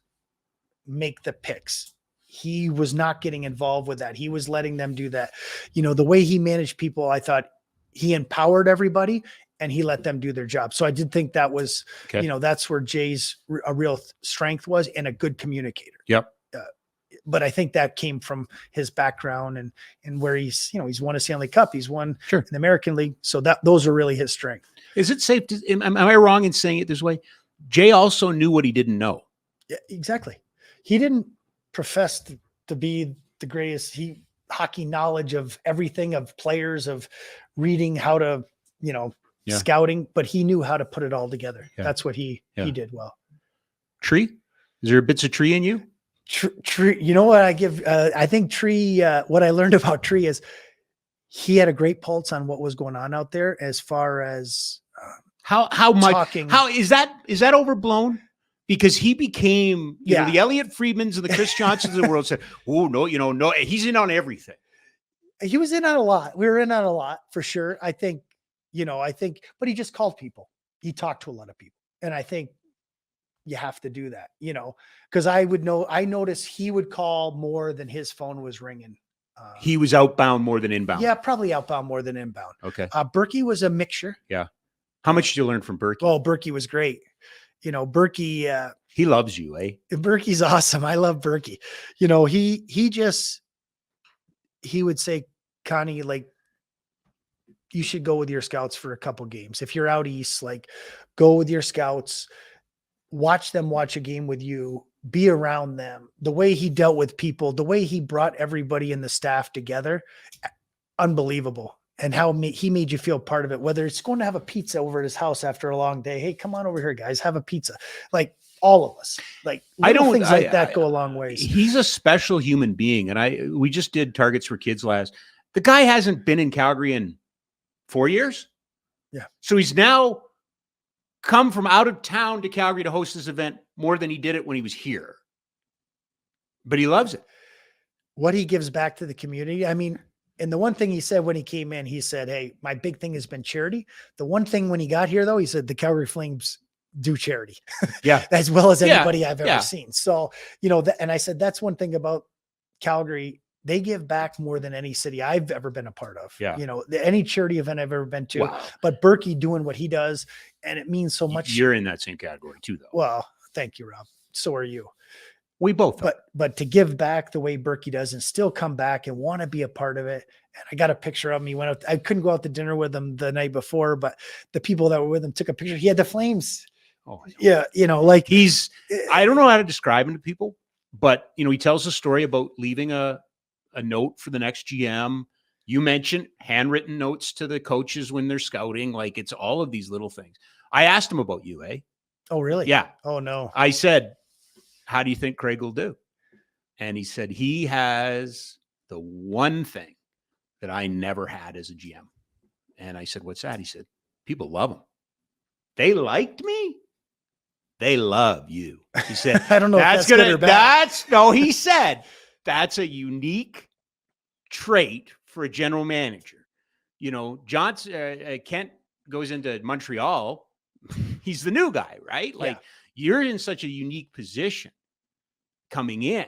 make the picks. He was not getting involved with that. He was letting them do that. You know, the way he managed people, I thought he empowered everybody and he let them do their job. So I did think that was, you know, that's where Jay's a real strength was, and a good communicator. Yep. But I think that came from his background and where he's, you know, he's won a Stanley Cup, he's won in the American League. So those are really his strength. Is it safe to, am I wrong in saying it this way? Jay also knew what he didn't know. Yeah, exactly. He didn't profess to be the greatest hockey knowledge of everything, of players, of reading how to, you know, scouting, but he knew how to put it all together. Yeah. That's what he did well. Tree? Is there bits of Tree in you? Tree, you know what I give? I think Tree. What I learned about Tree is he had a great pulse on what was going on out there, as far as how much talking. How is that overblown? Because he became, you know, the Elliot Friedmans and the Chris Johnsons of the world said, "Oh no, you know, no, he's in on everything." He was in on a lot. We were in on a lot for sure. I think, but he just called people. He talked to a lot of people, and I think you have to do that, you know, because I noticed he would call more than his phone was ringing. He was outbound more than inbound. Yeah, probably outbound more than inbound. Okay. Berkey was a mixture. Yeah. How much did you learn from Berkey? Oh, Berkey was great. You know, Berkey. He loves you, eh? Berkey's awesome. I love Berkey. You know, he would say, Connie, like, you should go with your scouts for a couple games. If you're out east, like, go with your scouts. Watch them watch a game with you, be around them. The way he dealt with people, the way he brought everybody in the staff together, unbelievable. And how he made you feel part of it, whether it's going to have a pizza over at his house after a long day. Hey, come on over here, guys, have a pizza. Like, all of us, like, things like that go a long ways. He's a special human being. And we just did Targets for Kids last. The guy hasn't been in Calgary in 4 years. Yeah. So he's now come from out of town to Calgary to host this event more than he did it when he was here. But he loves it. What he gives back to the community. I mean, and the one thing he said when he came in, he said, "Hey, my big thing has been charity." The one thing when he got here, though, he said the Calgary Flames do charity. Yeah. As well as anybody I've ever seen. So, you know, and I said, that's one thing about Calgary. They give back more than any city I've ever been a part of. Yeah. You know, any charity event I've ever been to. Wow. But Berkey doing what he does, and it means so much. You're in that same category too, though. Well, thank you, Rob. So are you. We both are. But to give back the way Berkey does and still come back and want to be a part of it. And I got a picture of him. He went out. I couldn't go out to dinner with him the night before, but the people that were with him took a picture. He had the Flames. Oh, yeah. You know, like I don't know how to describe him to people, but, you know, he tells a story about leaving a note for the next GM. You mentioned handwritten notes to the coaches when they're scouting. Like, it's all of these little things. I asked him about you, eh? Oh, really? Yeah. Oh, no. I said, how do you think Craig will do? And he said, he has the one thing that I never had as a GM. And I said, what's that? He said, people love him. They liked me. They love you. He said, I don't know if that's good or bad. He said, that's a unique trait for a general manager. You know, Kent goes into Montreal. He's the new guy, right? Like, you're in such a unique position coming in,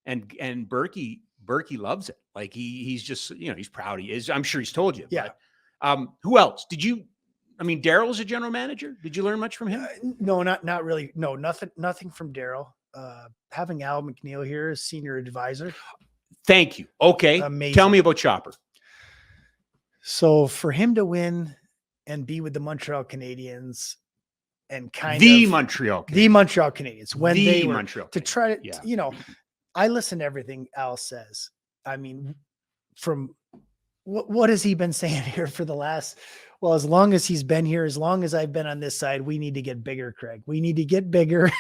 and Berkey loves it. Like, he's just, you know, he's proud. He is. I'm sure he's told you. Yeah. But, who else did you? I mean, Daryl's a general manager. Did you learn much from him? No, not really. No, nothing from Daryl. Having Al McNeil here as senior advisor. Thank you. Okay. Amazing. Tell me about Chopper. So for him to win and be with the Montreal Canadiens and the Montreal Canadiens when they were Montreal to try to, you know, I listen to everything Al says. I mean, from what has he been saying here for the last, well, as long as he's been here, as long as I've been on this side, we need to get bigger, Craig. We need to get bigger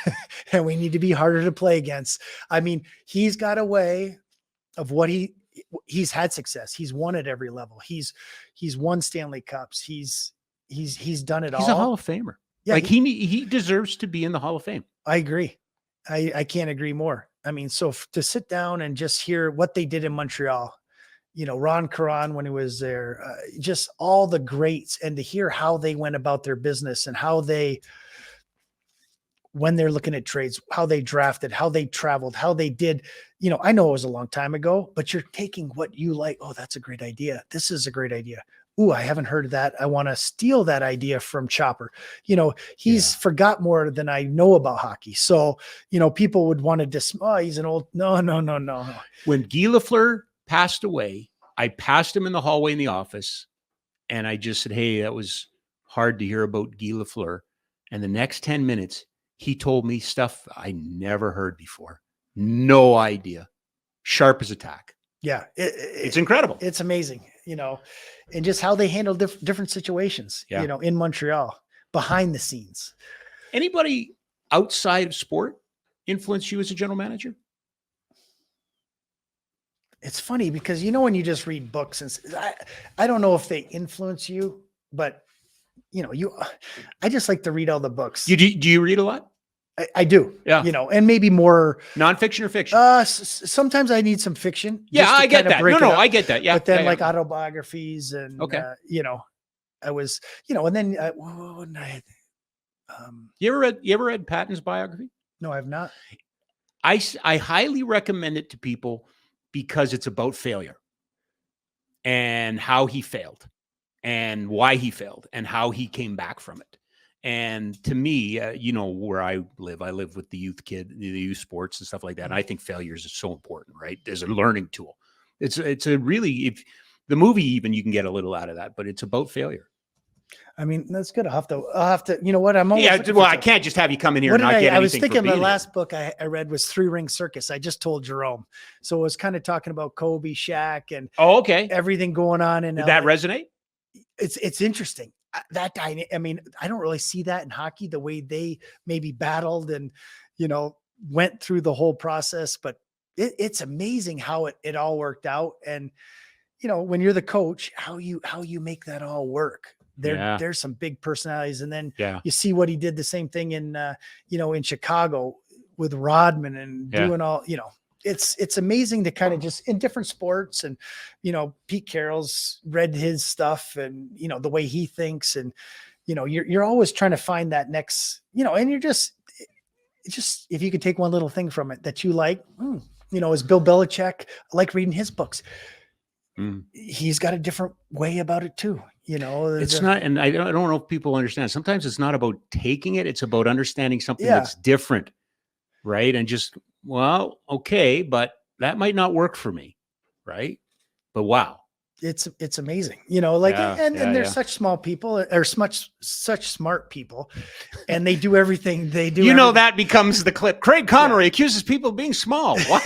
and we need to be harder to play against. I mean, he's got a way of what he's had success. He's won at every level. He's won Stanley Cups. He's done it all. He's a Hall of Famer. Yeah, Like he deserves to be in the Hall of Fame. I agree. I can't agree more. I mean, so to sit down and just hear what they did in Montreal, Ron Caron when he was there, just all the greats, and to hear how they went about their business and how when they're looking at trades, how they drafted, how they traveled, how they did, I know it was a long time ago, but you're taking what you like. Oh, that's a great idea. This is a great idea. Ooh, I haven't heard of that. I want to steal that idea from Chopper. He's forgot more than I know about hockey. So, people would want to he's an old, no. When Guy Lafleur passed away, I passed him in the hallway in the office and I just said, hey, that was hard to hear about Guy Lafleur. And the next 10 minutes, he told me stuff I never heard before. No idea. Sharp as a tack. Yeah. It's incredible. It's amazing, and just how they handle different situations, in Montreal, behind the scenes. Anybody outside of sport influence you as a general manager? It's funny because, when you just read books and I don't know if they influence you, but I just like to read all the books. Do you read a lot? I do. Yeah. And maybe more nonfiction or fiction. Sometimes I need some fiction. Yeah, I get that. No, I get that. Yeah. But then yeah. autobiographies and, I was, and then, what did I, you ever read Patton's biography? No, I've not. I highly recommend it to people because it's about failure and how he failed and why he failed and how he came back from it. And to me, where I live with the youth sports and stuff like that. And I think failures is so important, right? There's a learning tool. It's a really, if the movie, even you can get a little out of that, but it's about failure. I mean, that's good. I'll have to, what I'm always. Yeah. Well, I can't just have you come in here and not get anything. I was thinking the last book I read was 3 Ring Circus. I just told Jerome. So it was kind of talking about Kobe, Shaq, and everything going on. And did that resonate? It's interesting. I mean, I don't really see that in hockey, the way they maybe battled and, went through the whole process, but it's amazing how it all worked out. And, when you're the coach, how you make that all work. There's some big personalities. And then you see what he did, the same thing in, in Chicago with Rodman and doing all, it's amazing to kind of just in different sports. And, Pete Carroll's read his stuff and, the way he thinks. And, you're always trying to find that next, and you're just if you could take one little thing from it that you like, as Bill Belichick, I like reading his books. He's got a different way about it too. It's not, and I don't know if people understand. Sometimes it's not about taking it. It's about understanding something that's different. Right. And just, well, okay, but that might not work for me. Right. But wow. It's amazing, and they're such small people or such smart people, and they do everything they do. That becomes the clip. Craig Conroy accuses people of being small. What?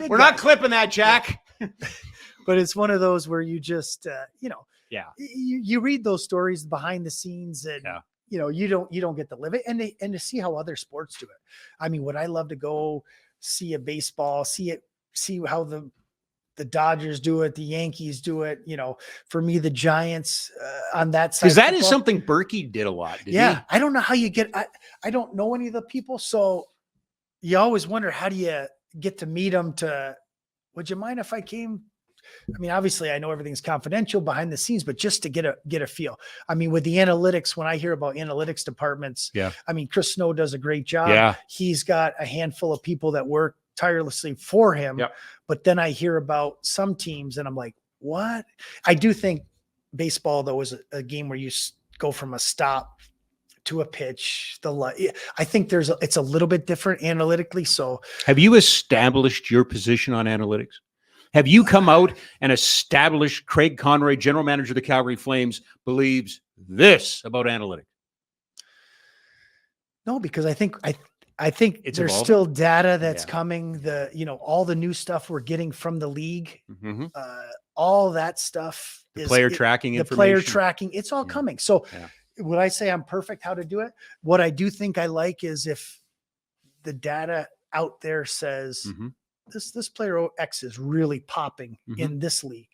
We're not clipping that, Jack. But it's one of those where you just, you read those stories behind the scenes and, you don't get to live it and to see how other sports do it. I mean, would I love to go see a baseball, see how the Dodgers do it, the Yankees do it, for me, the Giants on that side. Because that is something Berkey did a lot. Did he? I don't know how you get, I don't know any of the people. So you always wonder, how do you get to meet them would you mind if I came? I mean, obviously I know everything's confidential behind the scenes, but just to get a feel. I mean, with the analytics, when I hear about analytics departments, I mean, Chris Snow does a great job. Yeah. He's got a handful of people that work tirelessly for him. Yep. But then I hear about some teams and I'm like, what? I do think baseball, though, is a game where you go from a stop to a pitch. I think it's a little bit different analytically. So have you established your position on analytics? Have you come out and established Craig Conroy, general manager of the Calgary Flames, believes this about analytics? No, because I think it's there's evolving. Still data that's coming. All the new stuff we're getting from the league, all that stuff, player tracking, it's all coming. So would I say I'm perfect how to do it? What I do think I like is if the data out there says this player X is really popping in this league,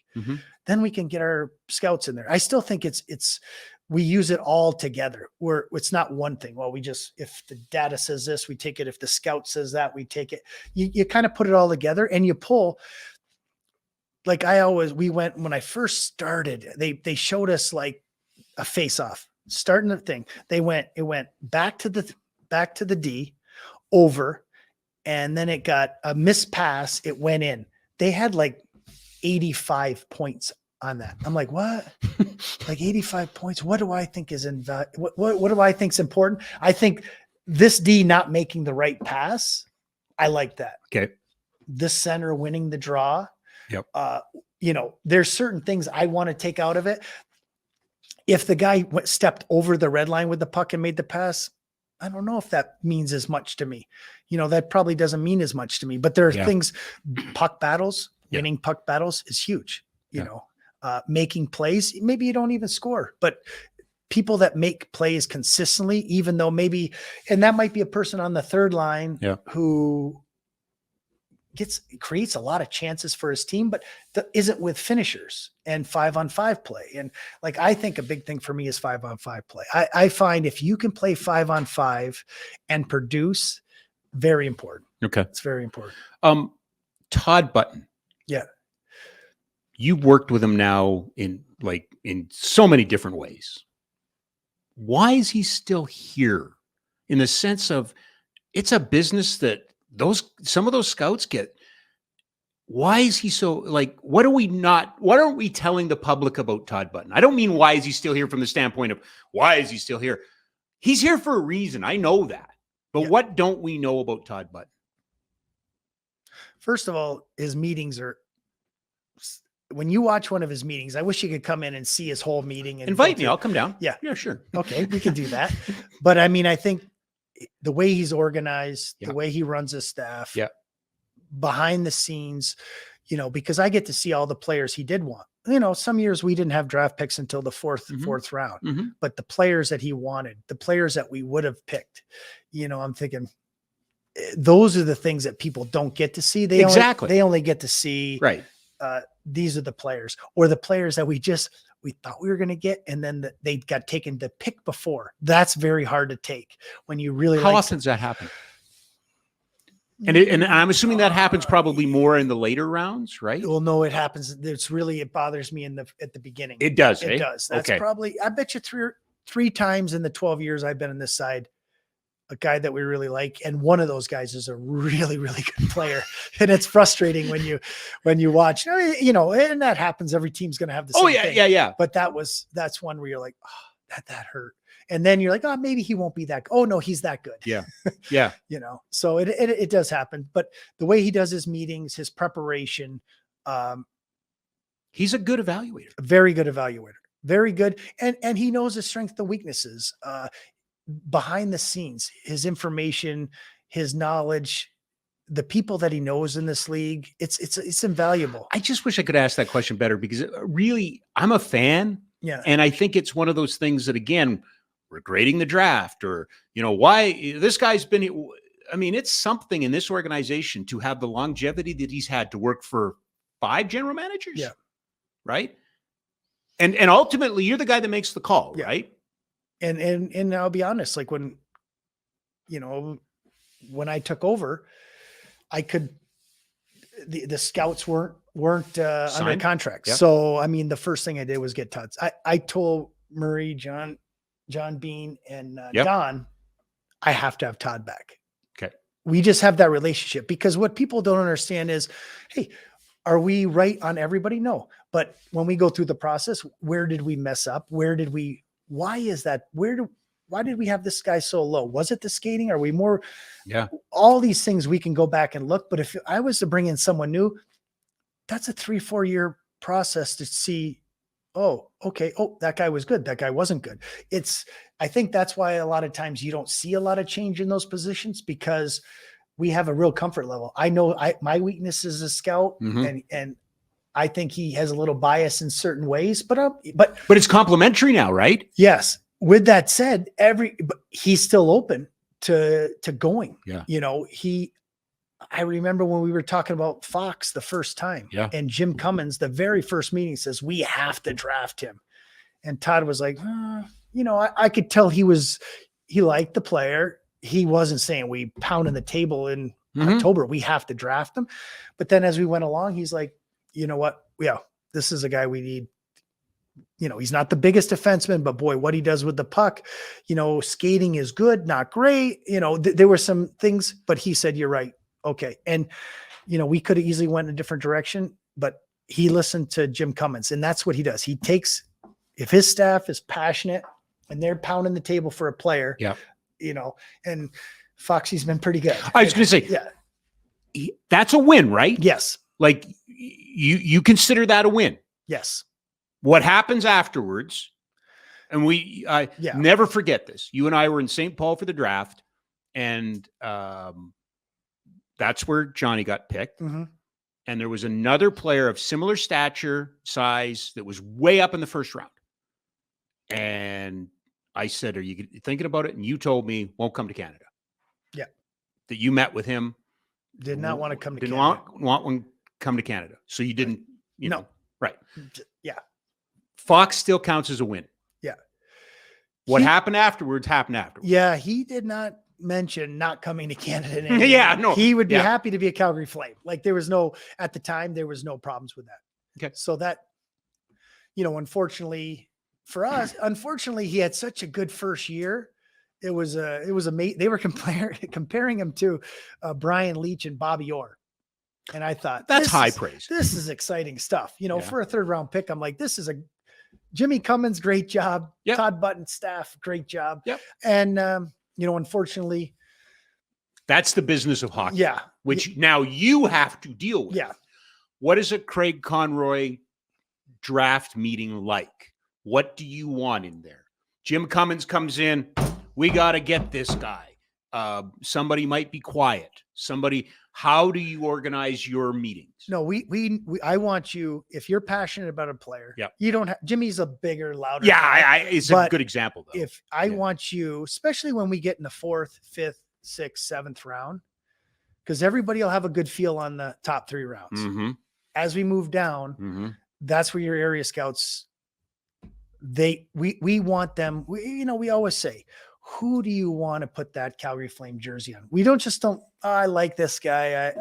then we can get our scouts in there. I still think it's we use it all together. It's not one thing. Well, if the data says this, we take it. If the scout says that, we take it. You kind of put it all together and you pull. Like when I first started, they showed us like a face off starting the thing. It went back to the D over, and then it got a missed pass. It went in. They had like 85 points on that. I'm like, what? Like 85 points. What do I think is what do I think is important? I think this D not making the right pass. I like that. Okay. This center winning the draw. Yep. There's certain things I want to take out of it. If the guy stepped over the red line with the puck and made the pass, I don't know if that means as much to me. That probably doesn't mean as much to me, but there are things, puck battles, winning puck battles is huge, making plays. Maybe you don't even score, but people that make plays consistently, even though and that might be a person on the third line who creates a lot of chances for his team, but isn't with finishers and 5-on-5 play. And like, I think a big thing for me is 5-on-5 play. I find if you can play 5-on-5 and produce, very important. Okay. It's very important. Todd Button. Yeah. You worked with him now in so many different ways. Why is he still here? In the sense of, it's a business that some of those scouts get. Why is he so what aren't we telling the public about Todd Button? I don't mean why is he still here from the standpoint of why is he still here? He's here for a reason. I know that. But what don't we know about Todd Button? First of all, his meetings when you watch one of his meetings, I wish you could come in and see his whole meeting and invite me. I'll come down. Yeah. Yeah, sure. Okay. We can do that. But I mean, I think the way he's organized, the way he runs his staff, behind the scenes, because I get to see all the players he did want. Some years we didn't have draft picks until the fourth round, but the players that he wanted, the players that we would have picked, I'm thinking those are the things that people don't get to see. They only get to see, right. These are the players, or the players that we thought we were going to get, and then they got taken the pick before. That's very hard to take when you really. How often does that happen? And I'm assuming that happens probably more in the later rounds, right? Well, no, it happens. It bothers me at the beginning. It does. It does. That's probably, I bet you three times in the 12 years I've been on this side, a guy that we really like. And one of those guys is a really, really good player. And it's frustrating when you watch, and that happens. Every team's going to have the same thing. Yeah. But that's one where you're like, oh, that hurt. And then you're like, oh, maybe he won't be that. Oh no, he's that good. Yeah. Yeah. So it does happen, but the way he does his meetings, his preparation, he's a good evaluator, very good evaluator, very good. And he knows his strengths and weaknesses, behind the scenes, his information, his knowledge, the people that he knows in this league. It's invaluable. I just wish I could ask that question better, because really I'm a fan. Yeah. And I think it's one of those things that, again, we're grading the draft, or, why this guy's been, it's something in this organization to have the longevity that he's had to work for 5 general managers. Yeah. Right. And ultimately you're the guy that makes the call, right? And I'll be honest, like when I took over, the scouts weren't under contract. Yep. So, the first thing I did was get Todd's. I told Murray, John Bean, and Don, I have to have Todd back. Okay. We just have that relationship, because what people don't understand is, hey, are we right on everybody? No. But when we go through the process, where did we mess up? Why is that? Why did we have this guy so low? Was it the skating? Are we more? Yeah. All these things we can go back and look. But if I was to bring in someone new, that's a 3-4 year process to see, oh, okay. Oh, that guy was good. That guy wasn't good. I think that's why a lot of times you don't see a lot of change in those positions, because we have a real comfort level. I know my weakness is a scout, and I think he has a little bias in certain ways, but it's complimentary now, right? Yes. With that said, but he's still open to going. Yeah. I remember when we were talking about Fox the first time, and Jim Cummins, the very first meeting, says, we have to draft him. And Todd was like, I could tell he liked the player. He wasn't saying we pounding the table in October, we have to draft him. But then as we went along, he's like, you know what? Yeah, this is a guy we need. He's not the biggest defenseman, but boy, what he does with the puck, skating is good, not great. There were some things, but he said, you're right. Okay. And, we could have easily went in a different direction, but he listened to Jim Cummins, and that's what he does. He takes, if his staff is passionate and they're pounding the table for a player, and Foxy's been pretty good. I was going to say, that's a win, right? Yes. Like you consider that a win. Yes. What happens afterwards, and I never forget this. You and I were in St. Paul for the draft, and that's where Johnny got picked. Mm-hmm. And there was another player of similar stature, size, that was way up in the first round. And I said, are you thinking about it? And you told me won't come to Canada. Yeah. That you met with him. Did not want to come to Canada. Didn't want one come to Canada. So you didn't, know. Right. Yeah. Fox still counts as a win. Yeah. What happened afterwards happened afterwards. Yeah. He did not mention not coming to Canada. No. He would be happy to be a Calgary Flame. Like at the time, there was no problems with that. Okay. So that, unfortunately for us, he had such a good first year. It was amazing. They were comparing him to Brian Leach and Bobby Orr. And I thought that's high praise. This is exciting stuff. For a third round pick, I'm like, this is Jimmy Cummins, great job. Yep. Todd Button staff, great job. Yep. And, unfortunately, that's the business of hockey. Yeah. Which now you have to deal with. Yeah. What is a Craig Conroy draft meeting like? What do you want in there? Jim Cummins comes in. We got to get this guy. Somebody might be quiet. How do you organize your meetings? No, I want you, if you're passionate about a player, yeah. You don't have, Jimmy's a bigger, louder. Yeah. It's a good example though. If I want you, especially when we get in the 4th, 5th, 6th, 7th round, because everybody will have a good feel on the top 3 rounds. Mm-hmm. As we move down, that's where your area scouts, we want them. We always say, who do you want to put that Calgary Flame jersey on? We don't I like this guy.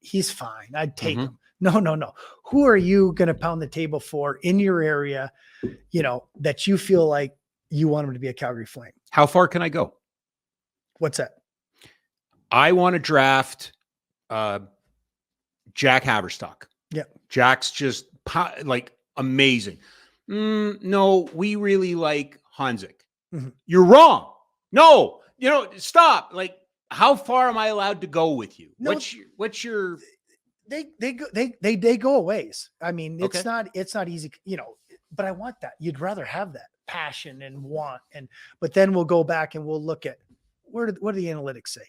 He's fine. I'd take him. No. Who are you going to pound the table for in your area? That you feel like you want him to be a Calgary Flame. How far can I go? What's that? I want to draft Jack Haverstock. Yeah. Jack's just amazing. No, we really like Hanzik. Mm-hmm. You're wrong. No, stop. Like, how far am I allowed to go with you? No, what's your? They go a ways. I mean, it's not easy, but I want that. You'd rather have that passion and want, but then we'll go back and we'll look at what do the analytics say?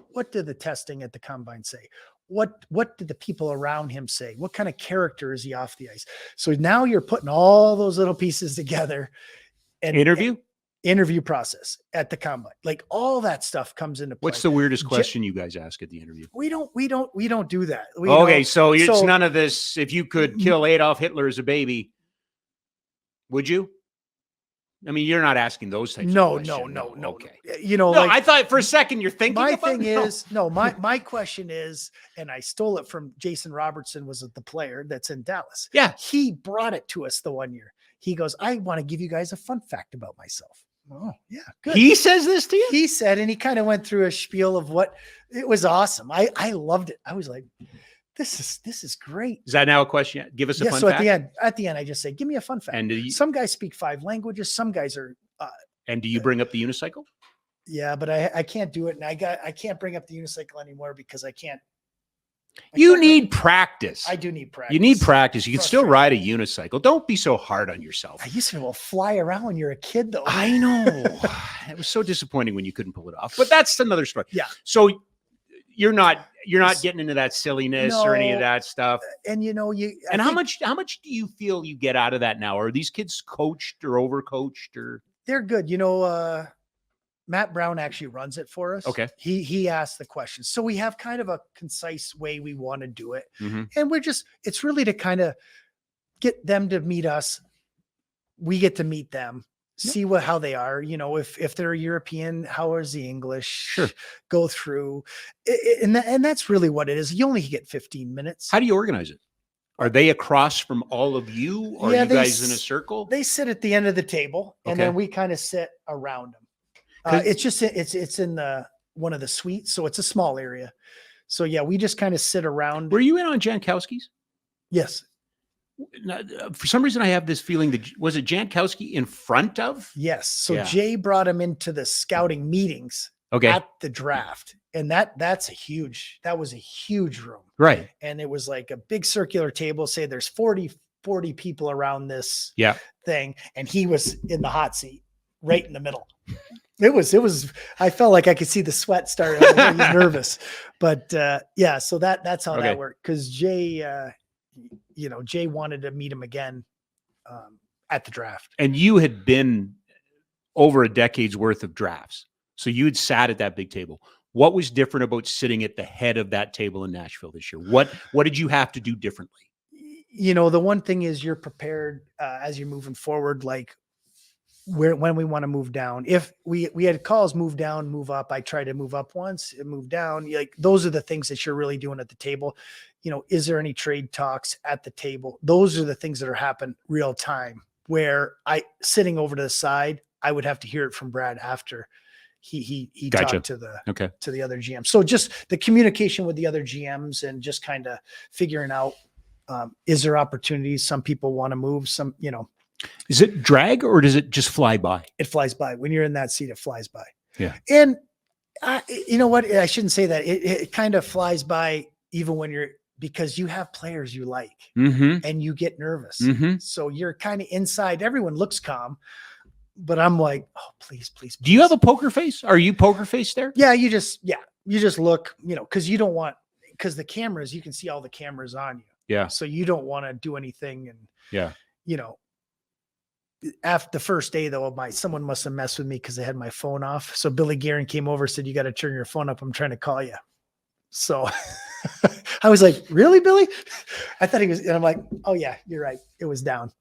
What did the testing at the combine say? What did the people around him say? What kind of character is he off the ice? So now you're putting all those little pieces together and interview process at the combine. Like all that stuff comes into play. What's the weirdest question you guys ask at the interview? We don't do that. So it's none of this. If you could kill Adolf Hitler as a baby, would you? I mean, you're not asking those types of questions. No. Okay. I thought for a second you're thinking my question is, and I stole it from Jason Robertson, was the player that's in Dallas. Yeah. He brought it to us the one year. He goes, I want to give you guys a fun fact about myself. Oh, yeah. Good. He says this to you? He said, and he kind of went through a spiel of it was awesome. I loved it. I was like, this is great. Is that now a question? Give us a fun fact. So at the end, I just say, give me a fun fact. And some guys speak 5 languages. Some guys are. And do you bring up the unicycle? Yeah, but I can't do it. And I can't bring up the unicycle anymore because I can't. You need practice. I do need practice. You need practice. You can still ride a unicycle. Don't be so hard on yourself. I used to be able to fly around when you're a kid, though. I know. It was so disappointing when you couldn't pull it off. But that's another story. Yeah. So you're not getting into that silliness or any of that stuff. And how much do you feel you get out of that now? Are these kids coached or overcoached or? They're good. Matt Brown actually runs it for us. Okay. He asked the questions. So we have kind of a concise way we want to do it. Mm-hmm. And it's really to kind of get them to meet us we get to meet them, see how they are, if they're a European, how is the English, Sure. go through and that's really what it is. You only get 15 minutes. How do you organize it? Are they across from all of you? Or are you guys in a circle? They sit at the end of the table, and then we kind of sit around them. It's in one of the suites, so it's a small area. So yeah, we just kind of sit around. Were you in on Jankowski's? Yes. Now, for some reason, I have this feeling that was it Jankowski in front of? Yes. So Jay brought him into the scouting meetings at the draft, and that was a huge room, right? And it was like a big circular table. Say there's 40 people around this thing, and he was in the hot seat, right in the middle. It was. I felt like I could see the sweat start. I was nervous, but so that's how that worked. Because Jay, Jay wanted to meet him again at the draft. And you had been over a decade's worth of drafts, so you had sat at that big table. What was different about sitting at the head of that table in Nashville this year? What did you have to do differently? The one thing is you're prepared as you're moving forward, like when we want to move down. If we had calls, move down, move up. I tried to move up once and move down. Like those are the things that you're really doing at the table. Is there any trade talks at the table? Those are the things that are happening real time, where sitting over to the side, I would have to hear it from Brad after he talked to the other GMs. So just the communication with the other GMs and just kind of figuring out, is there opportunities? Some people want to move, Is it drag or does it just fly by? It flies by. When you're in that seat, it flies by. Yeah. And you know what? I shouldn't say that. It kind of flies by even when because you have players you like and you get nervous. So you're kind of inside. Everyone looks calm, but I'm like, oh, please. Do you have a poker face? Are you poker face there? Yeah. You just look, cause you don't want, cause the cameras, you can see all the cameras on you. Yeah. So you don't want to do anything. And after the first day though, someone must have messed with me because I had my phone off. So Billy Guerin came over, said, you got to turn your phone up. I'm trying to call you. So I was like, really, Billy? I thought he was, and I'm like, oh yeah, you're right. It was down.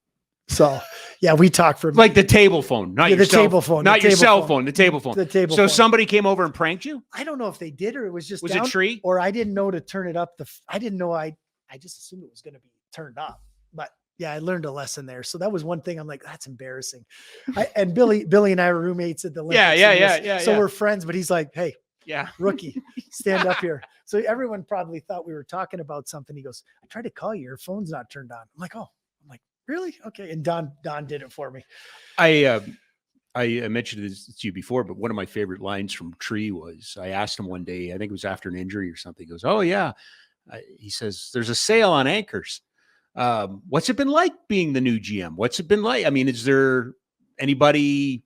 So yeah, we talked for like the table phone, not your table phone, not your cell phone, the table phone. The table so phone. Somebody came over and pranked you? I don't know if they did or it was just down, it tree? Or I didn't know to turn it up. I didn't know. I just assumed it was going to be turned up, but yeah, I learned a lesson there. So that was one thing I'm like, that's embarrassing. And Billy and I were roommates at the Olympics. Yeah. So we're friends, but he's like, hey, yeah, rookie, stand up here. So everyone probably thought we were talking about something. He goes, I tried to call you. Your phone's not turned on. I'm like, oh, really? Okay. And Don did it for me. I mentioned this to you before, but one of my favorite lines from Tree was, I asked him one day, I think it was after an injury or something. He goes, oh yeah. He says, there's a sale on anchors. What's it been like being the new GM? What's it been like? I mean, is there anybody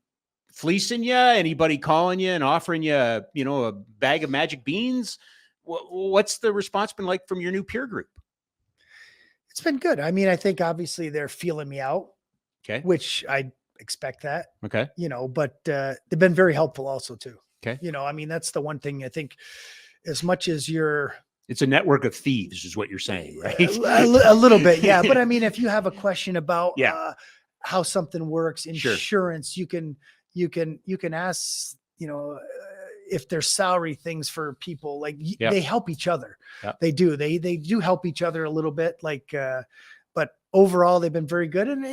fleecing you? Anybody calling you and offering you, a bag of magic beans? What's the response been like from your new peer group? It's been good. I mean, I think obviously they're feeling me out, which I expect that, but they've been very helpful also too. I mean, that's the one thing I think as much as it's a network of thieves is what you're saying, right? A little bit. Yeah. But I mean, if you have a question about how something works, insurance, you can ask, if there's salary things for people, like they help each other. They do. They do help each other a little bit, like, but overall they've been very good. And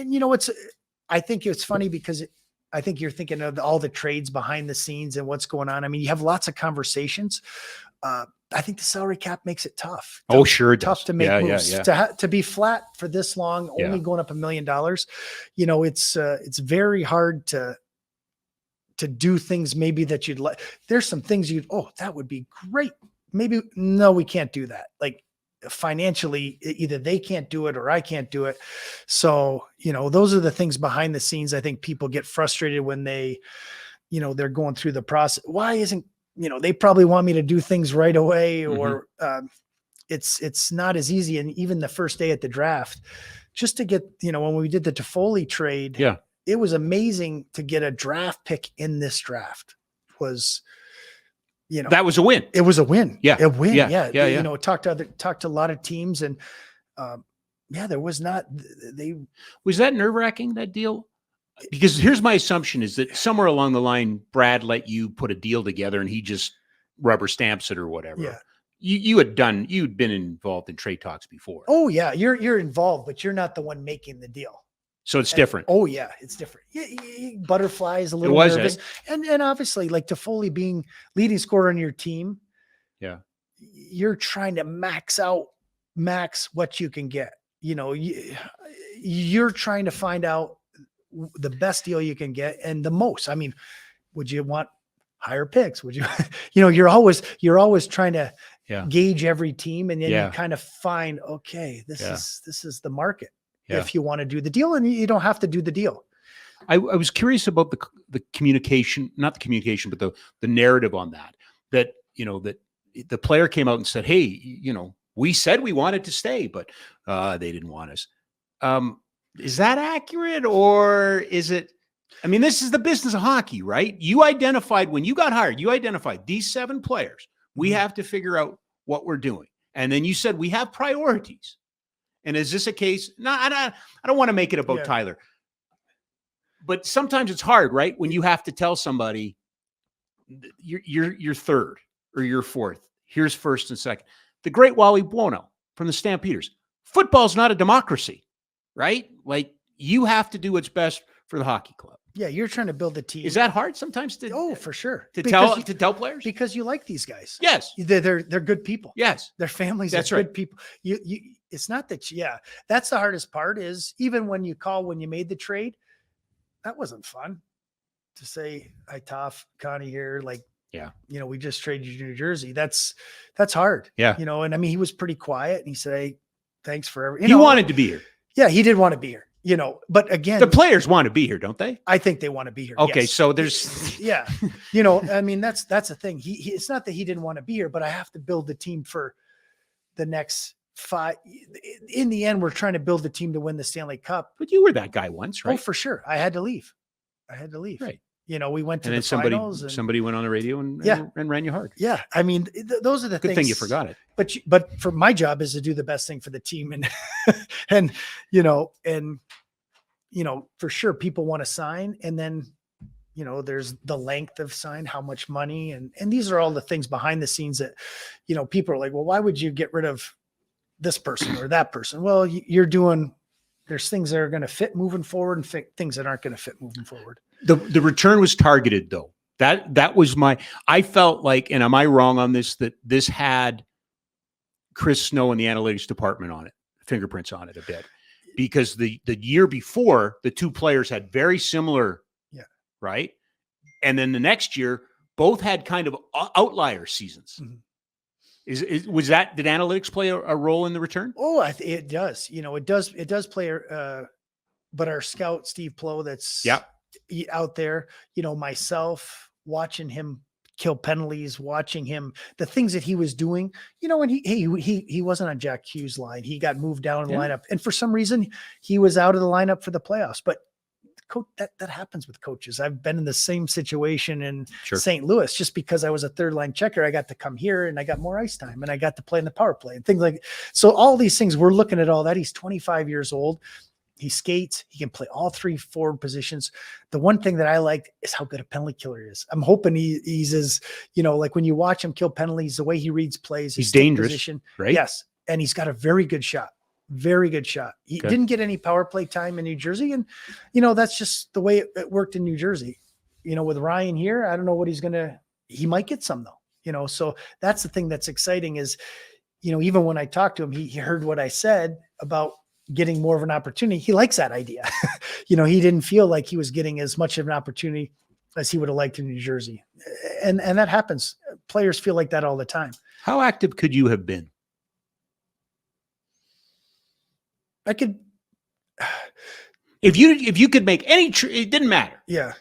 I think it's funny because I think you're thinking of all the trades behind the scenes and what's going on. I mean, you have lots of conversations. I think the salary cap makes it tough. Oh, sure. Tough to make moves. To be flat for this long, only going up $1 million. It's very hard to do things maybe that you'd like. There's some things that would be great. Maybe, no, we can't do that. Like financially, either they can't do it or I can't do it. So, those are the things behind the scenes. I think people get frustrated when they're going through the process. Why isn't, they probably want me to do things right away, or it's not as easy. And even the first day at the draft, just to get, when we did the Toffoli trade, it was amazing to get a draft pick in this draft. Was, that was a win. It was a win. Yeah. A win. Yeah. Talked to a lot of teams, and there was not, was that nerve-wracking, that deal? Because here's my assumption is that somewhere along the line, Brad let you put a deal together and he just rubber stamps it or whatever. Yeah. You'd been involved in trade talks before. Oh yeah. You're involved, but you're not the one making the deal. So it's different. Oh yeah, it's different. Butterflies a little nervous. And obviously like Toffoli being leading scorer on your team. Yeah. You're trying to max what you can get. You're trying to find out the best deal you can get and the most. I mean, would you want higher picks? Would you, you're always trying to gauge every team. And then you kind of find, okay, this is the market. If you want to do the deal, and you don't have to do the deal. I was curious about the communication, not the communication, but the narrative on that that the player came out and said, hey, we said we wanted to stay, but they didn't want us. Is that accurate or is it, I mean, this is the business of hockey, right? When you got hired, you identified these 7 players. We have to figure out what we're doing. And then you said, we have priorities. And is this a case? No, I don't want to make it about Tyler, but sometimes it's hard, right? When you have to tell somebody you're third or you're fourth, here's first and second. The great Wally Buono from the Stampeders. Football's not a democracy, right? Like you have to do what's best for the hockey club. Yeah, you're trying to build a team. Is that hard sometimes for sure. To tell players? Because you like these guys. Yes. They're good people. Yes. Their families That's are right. good people. It's not that, that's the hardest part is even when you made the trade, that wasn't fun to say, hi, Toff, Connie here. Like, we just traded you to New Jersey. That's hard. Yeah. And I mean, he was pretty quiet and he said, hey, thanks for everything. He wanted to be here. Yeah, he did want to be here. But again, the players want to be here, don't they? I think they want to be here. Okay. Yes. So there's, I mean, that's the thing. It's not that he didn't want to be here, but I have to build the team for the next 5. In the end, we're trying to build the team to win the Stanley Cup. But you were that guy once, right? Oh, for sure. I had to leave. Right. We went to and the then finals. And somebody went on the radio and ran you hard. Yeah. I mean, those are the Good things. thing you forgot it. But for my job is to do the best thing for the team. And, for sure people want to sign. And then, there's the length of sign, how much money. And these are all the things behind the scenes that, people are like, well, why would you get rid of this person or that person? Well, there's things that are going to fit moving forward and things that aren't going to fit moving forward. The return was targeted though. That was I felt like, and am I wrong on this, that this had Chris Snow in the analytics department on it, fingerprints on it a bit, because the year before the 2 players had very similar, right. And then the next year, both had kind of outlier seasons. Mm-hmm. Did analytics play a role in the return? Oh, it does. It does play. But our scout, Steve Plow, that's out there, myself watching him kill penalties, watching him, the things that he was doing, and he wasn't on Jack Hughes' line. He got moved down in the lineup. And for some reason he was out of the lineup for the playoffs, but coach, that happens with coaches. I've been in the same situation in St. Louis. Just because I was a 3rd line checker, I got to come here and I got more ice time and I got to play in the power play and things like, so all these things, we're looking at all that. He's 25 years old. He skates. He can play all 3 forward positions. The one thing that I like is how good a penalty killer he is. I'm hoping he's as, like when you watch him kill penalties, the way he reads plays, he's dangerous, position, right? Yes. And he's got a very good shot. Very good shot. He didn't get any power play time in New Jersey. And, that's just the way it worked in New Jersey. With Ryan here, I don't know what he might get some though, so that's the thing that's exciting is, even when I talked to him, he heard what I said about getting more of an opportunity. He likes that idea. He didn't feel like he was getting as much of an opportunity as he would have liked in New Jersey. And that happens. Players feel like that all the time. How active could you have been? I could, if you could make any, it didn't matter. Yeah.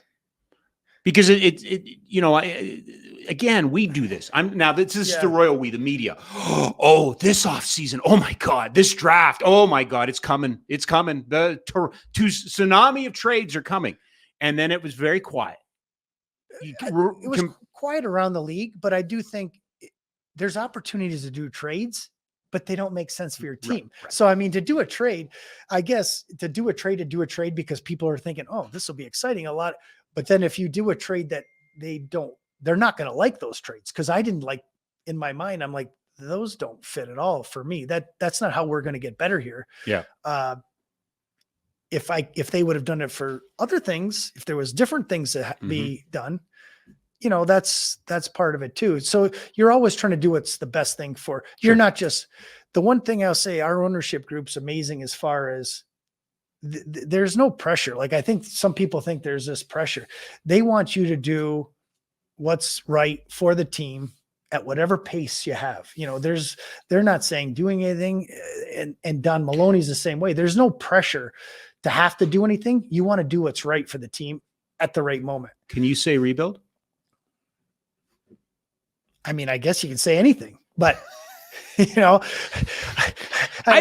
Because again, we do this. This is the royal we, the media. Oh, this offseason. Oh my God, this draft. Oh my God, it's coming. It's coming. The tsunami of trades are coming. And then it was very quiet. It was quiet around the league, but I do think there's opportunities to do trades, but they don't make sense for your team. Right. So, I mean, to do a trade because people are thinking, oh, this will be exciting a lot. But then if you do a trade that they're not going to like those trades. Cause I didn't like, in my mind, I'm like, those don't fit at all for me. That's not how we're going to get better here. Yeah. If they would have done it for other things, if there was different things to be done, that's part of it too. So you're always trying to do what's the best thing for, you're not just, the one thing I'll say, our ownership group's amazing as far as there's no pressure. Like, I think some people think there's this pressure. They want you to do what's right for the team at whatever pace you have. They're not saying doing anything, and Don Maloney's the same way. There's no pressure to have to do anything. You want to do what's right for the team at the right moment. Can you say rebuild? I mean, I guess you can say anything, but I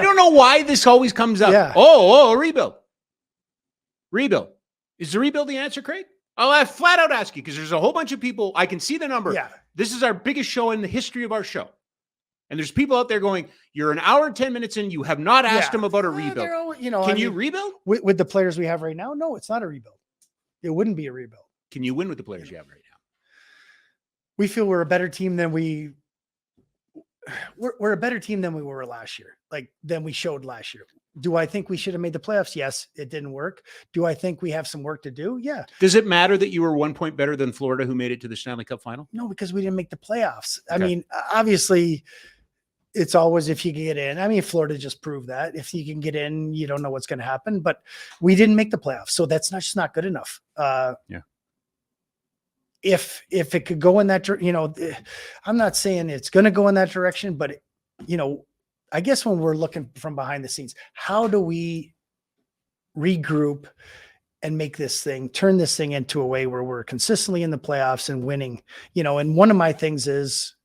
don't know why this always comes up. Yeah. Oh, rebuild. Is the rebuild the answer, Craig? I'll flat out ask you, because there's a whole bunch of people. I can see the number. Yeah. This is our biggest show in the history of our show. And there's people out there going, you're an hour and 10 minutes in. You have not asked them about a rebuild. Can you rebuild? With the players we have right now? No, it's not a rebuild. It wouldn't be a rebuild. Can you win with the players you have right now? We feel we're a better team than we're a better team than we were last year, than we showed last year. Do I think we should have made the playoffs? Yes, it didn't work. Do I think we have some work to do? Yeah. Does it matter that you were 1 point better than Florida, who made it to the Stanley Cup final? No, because we didn't make the playoffs. Okay. I mean, obviously it's always if you can get in. I mean, Florida just proved that if you can get in, you don't know what's going to happen, but we didn't make the playoffs. So that's just not good enough. Yeah. If it could go in that, I'm not saying it's going to go in that direction, but I guess when we're looking from behind the scenes, how do we regroup and turn this thing into a way where we're consistently in the playoffs and winning, and one of my things is,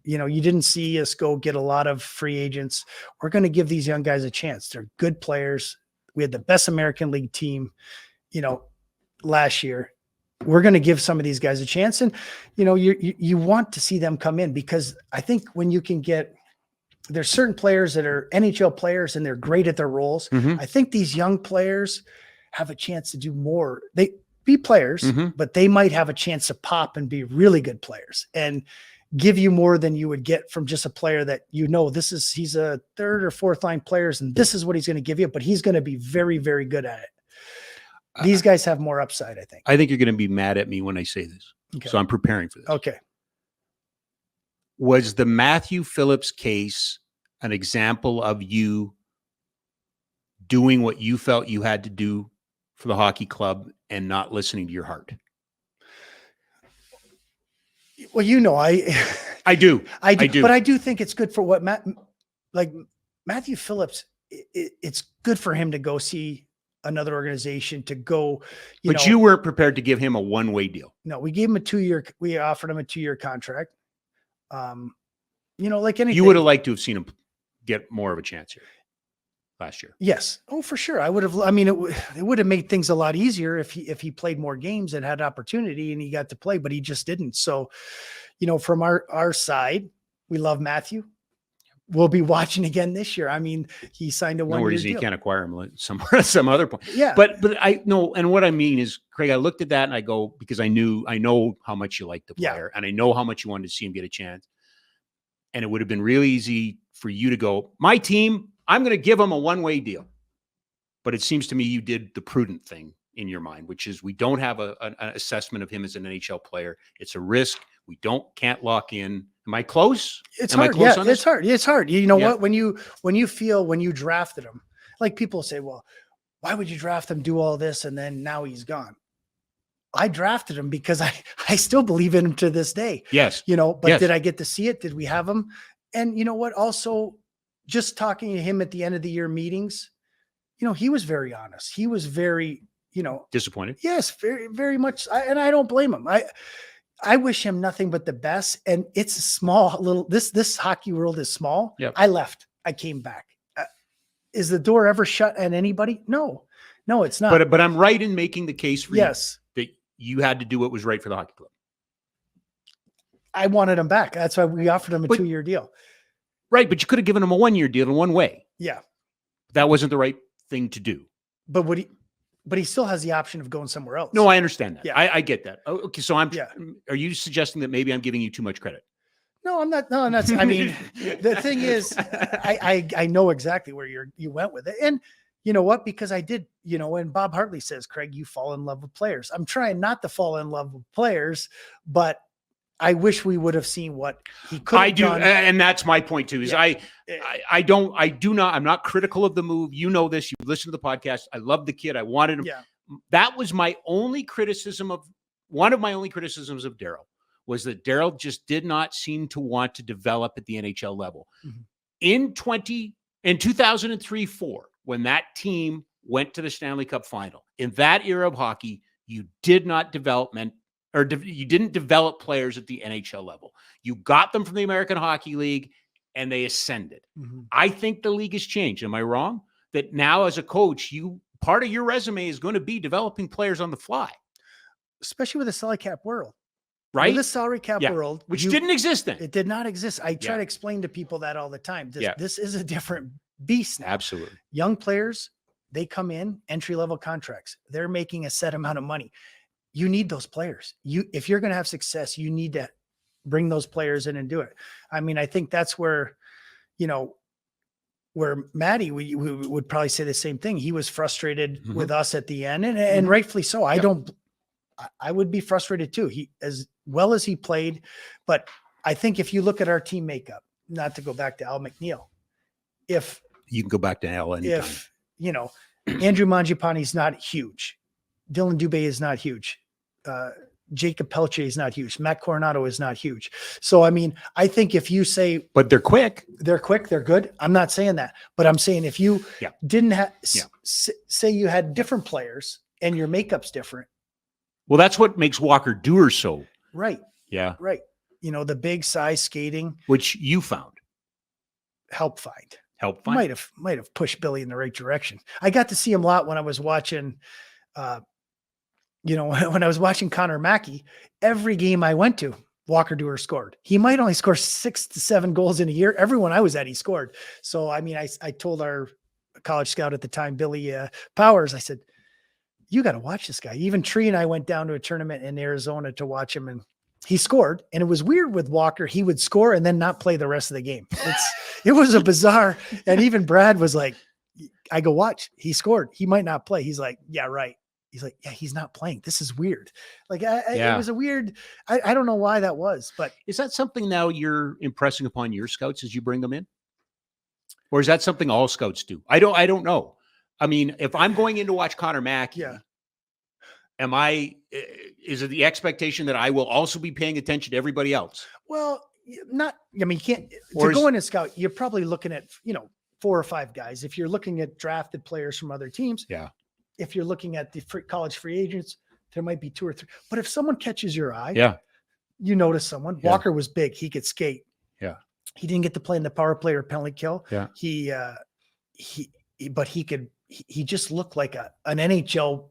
you didn't see us go get a lot of free agents. We're going to give these young guys a chance. They're good players. We had the best American League team, last year. We're going to give some of these guys a chance. And, you want to see them come in, because I think when you can there's certain players that are NHL players and they're great at their roles. Mm-hmm. I think these young players have a chance to do more. They be players, but they might have a chance to pop and be really good players and give you more than you would get from just a player that, he's a third or fourth line players, and this is what he's going to give you, but he's going to be very, very good at it. These guys have more upside, I think. I think you're going to be mad at me when I say this. Okay. So I'm preparing for this. Okay. Was the Matthew Phillips case an example of you doing what you felt you had to do for the hockey club and not listening to your heart? Well, I do, but I do think it's good for what Matthew Phillips. It's good for him to go see another organization, to go, but you weren't prepared to give him a one-way deal. No, we gave him we offered him a 2-year contract. Like anything. You would have liked to have seen him get more of a chance here last year. Yes. Oh, for sure. I would have, it would have made things a lot easier if he played more games and had opportunity and he got to play, but he just didn't. So, from our side, we love Matthew. We'll be watching again this year. I mean, he signed a 1-year deal. No reason you can't acquire him somewhere at some other point. Yeah. But I know, and what I mean is, Craig, I looked at that and I go, because I know how much you like the player, and I know how much you wanted to see him get a chance. And it would have been really easy for you to go, my team, I'm going to give them a one-way deal. But it seems to me you did the prudent thing in your mind, which is we don't have an assessment of him as an NHL player. It's a risk. We can't lock in. Am I close? It's Am hard. I close on this? It's hard. It's hard. You know what? When you drafted him, like people say, well, why would you draft him, do all this, and then now he's gone? I drafted him because I still believe in him to this day. Yes. But did I get to see it? Did we have him? And you know what? Also, just talking to him at the end of the year meetings, he was very honest. He was very, disappointed. Yes, very, very much. And I don't blame him. I wish him nothing but the best. And it's a small little, this hockey world is small. Yep. I left, I came back. Is the door ever shut on anybody? No, it's not. But I'm right in making the case for yes. you that you had to do what was right for the hockey club. I wanted him back. That's why we offered him a 2-year deal. Right, but you could have given him a 1-year deal in one way. Yeah. That wasn't the right thing to do. But he still has the option of going somewhere else. No, I understand that. Yeah. I get that. Oh, okay, so Yeah. Are you suggesting that maybe I'm giving you too much credit? No, I'm not. No, I'm not. I mean, the thing is, I know exactly where you went with it. And you know what? Because I did, when Bob Hartley says, Craig, you fall in love with players. I'm trying not to fall in love with players, but I wish we would have seen what he could have done. And that's my point too, is I'm not critical of the move. You know this, you've listened to the podcast. I love the kid. I wanted him. Yeah. That was one of my only criticisms of Darryl, was that Darryl just did not seem to want to develop at the NHL level. Mm-hmm. In 2003-4, when that team went to the Stanley Cup final, in that era of hockey, you did not you didn't develop players at the NHL level. You got them from the American Hockey League and they ascended. Mm-hmm. I think the league has changed. Am I wrong? That now as a coach, part of your resume is going to be developing players on the fly. Especially with the salary cap world. Right? With the salary cap world. Which didn't exist then. It did not exist. I try to explain to people that all the time. This is a different beast now. Absolutely. Young players, they come in, entry-level contracts. They're making a set amount of money. You need those players. If you're going to have success, you need to bring those players in and do it. I mean, I think that's where, where Matty, we would probably say the same thing. He was frustrated with us at the end, and rightfully so. I would be frustrated too. He, as well as he played, but I think if you look at our team makeup, not to go back to Al McNeil, if you can go back to Al anytime. If, Andrew Mangiapane's not huge. Dylan Dubé is not huge. Jacob Pelche is not huge. Matt Coronado is not huge. So, I mean, I think if you say, but they're quick, they're good. I'm not saying that, but I'm saying if you didn't have, say you had different players and your makeup's different. Well, that's what makes Walker Duehr so. Right. Yeah. Right. The big size skating, which you found. Help find. Might have pushed Billy in the right direction. I got to see him a lot when I was watching, when I was watching Connor Mackey. Every game I went to, Walker Duehr scored. He might only score 6 to 7 goals in a year. Everyone I was at, he scored. So, I mean, I told our college scout at the time, Billy Powers, I said, you got to watch this guy. Even Tree and I went down to a tournament in Arizona to watch him, and he scored. And it was weird with Walker. He would score and then not play the rest of the game. It was a bizarre. And even Brad was like, I go, watch, he scored. He might not play. He's like, yeah, right. He's like, yeah, he's not playing. This is weird. Like, it was a weird, I don't know why that was, but is that something now you're impressing upon your scouts as you bring them in? Or is that something all scouts do? I don't know. I mean, if I'm going in to watch Connor Mackey, is it the expectation that I will also be paying attention to everybody else? Well, you can't, to go in and scout, you're probably looking at, 4 or 5 guys. If you're looking at drafted players from other teams, if you're looking at the college free agents, there might be 2 or 3. But if someone catches your eye, you notice someone. Walker was big. He could skate. Yeah. He didn't get to play in the power play or penalty kill. Yeah. But he just looked like an NHL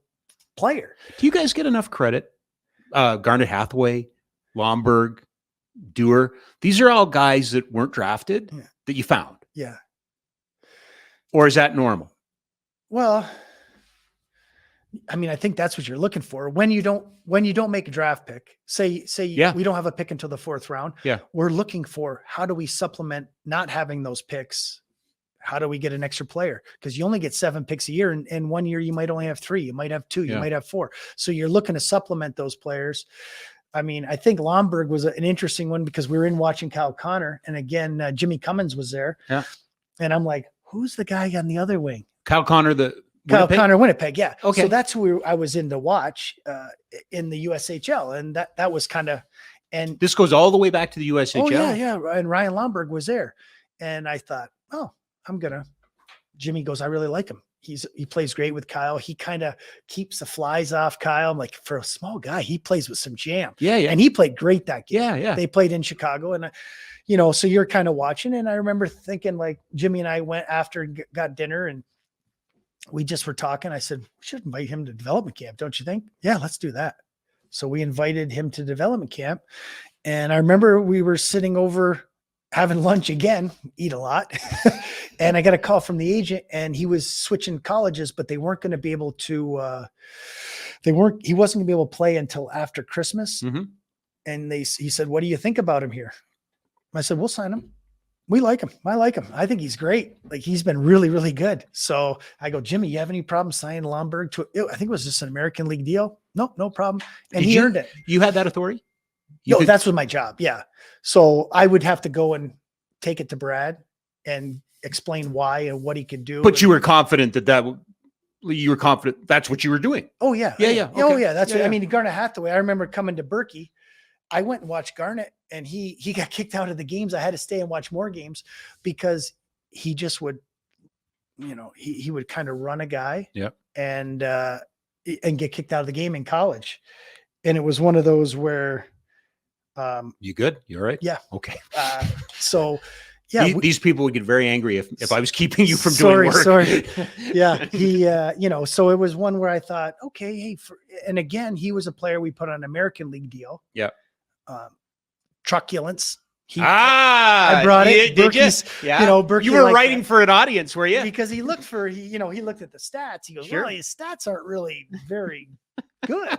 player. Do you guys get enough credit? Garnet Hathaway, Lomberg, Duehr. These are all guys that weren't drafted that you found. Yeah. Or is that normal? Well, I mean, I think that's what you're looking for. When you don't make a draft pick, say we don't have a pick until the 4th round. Yeah. We're looking for, how do we supplement not having those picks? How do we get an extra player? Because you only get 7 picks a year, and in 1 year you might only have 3, you might have 2, you might have 4. So you're looking to supplement those players. I mean, I think Lomberg was an interesting one because we were in watching Kyle Connor, and again, Jimmy Cummins was there. Yeah. And I'm like, who's the guy on the other wing? Kyle Connor, Winnipeg. Yeah. Okay. So that's who I was in to watch in the USHL. And that was kind of, and this goes all the way back to the USHL. Oh yeah. And Ryan Lomberg was there. And I thought, Jimmy goes, I really like him. He plays great with Kyle. He kind of keeps the flies off Kyle. I'm like, for a small guy, he plays with some jam. Yeah. And he played great that game. Yeah. They played in Chicago, and so you're kind of watching. And I remember thinking, like, Jimmy and I went after and got dinner, and we just were talking. I said, we should invite him to development camp, don't you think? Yeah, let's do that. So we invited him to development camp. And I remember we were sitting over having lunch again, eat a lot. And I got a call from the agent, and he was switching colleges, but they weren't going to be able to, he wasn't gonna be able to play until after Christmas. Mm-hmm. And he said, "What do you think about him here?" I said, "We'll sign him. We like him. I like him. I think he's great. Like, he's been really, really good." So I go, "Jimmy, you have any problem signing Lomberg to, I think it was just an American League deal?" "Nope, no problem." And he earned it. You had that authority? No, that's what my job. Yeah. So I would have to go and take it to Brad and explain why and what he could do. But you were confident you were confident that's what you were doing. Oh yeah. Yeah. Okay. Oh yeah. That's yeah, what, I mean, Garnet Hathaway, I remember coming to Berkey. I went and watched Garnet, and he got kicked out of the games. I had to stay and watch more games because he just would, he would kind of run a guy and get kicked out of the game in college. And it was one of those where, you good? You all right? Yeah. Okay. So yeah, these people would get very angry if I was keeping you from doing work. Sorry. Yeah. He, so it was one where I thought, okay, hey, and again, he was a player we put on an American League deal. Yeah. Truculence. I brought it. Did you? Yeah. Berkey, you were writing for an audience, were you? Because he looked at the stats. He goes, Sure. "Well, his stats aren't really very good."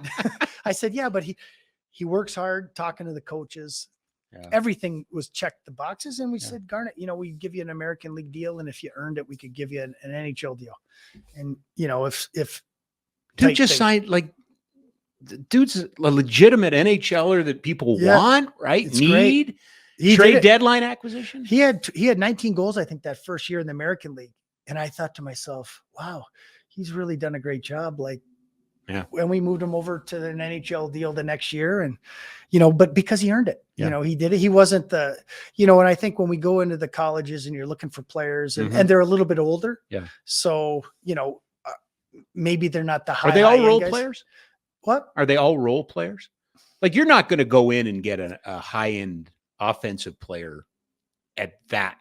I said, "Yeah, but he works hard, talking to the coaches. Yeah. Everything was checked the boxes." And we said, "Garnet, we give you an American League deal, and if you earned it, we could give you an NHL deal." And if dude just signed, like, dude's a legitimate NHLer that people want, right? It's Need. Great. He trade deadline acquisition. He had 19 goals, I think, that first year in the American League. And I thought to myself, wow, he's really done a great job. Like, when we moved him over to an NHL deal the next year, and, but because he earned it, he did it. He wasn't and I think when we go into the colleges and you're looking for players and they're a little bit older. Yeah. So, maybe they're not the high. Are they all role players? What? Are they all role players? Like, you're not going to go in and get a high-end offensive player at that.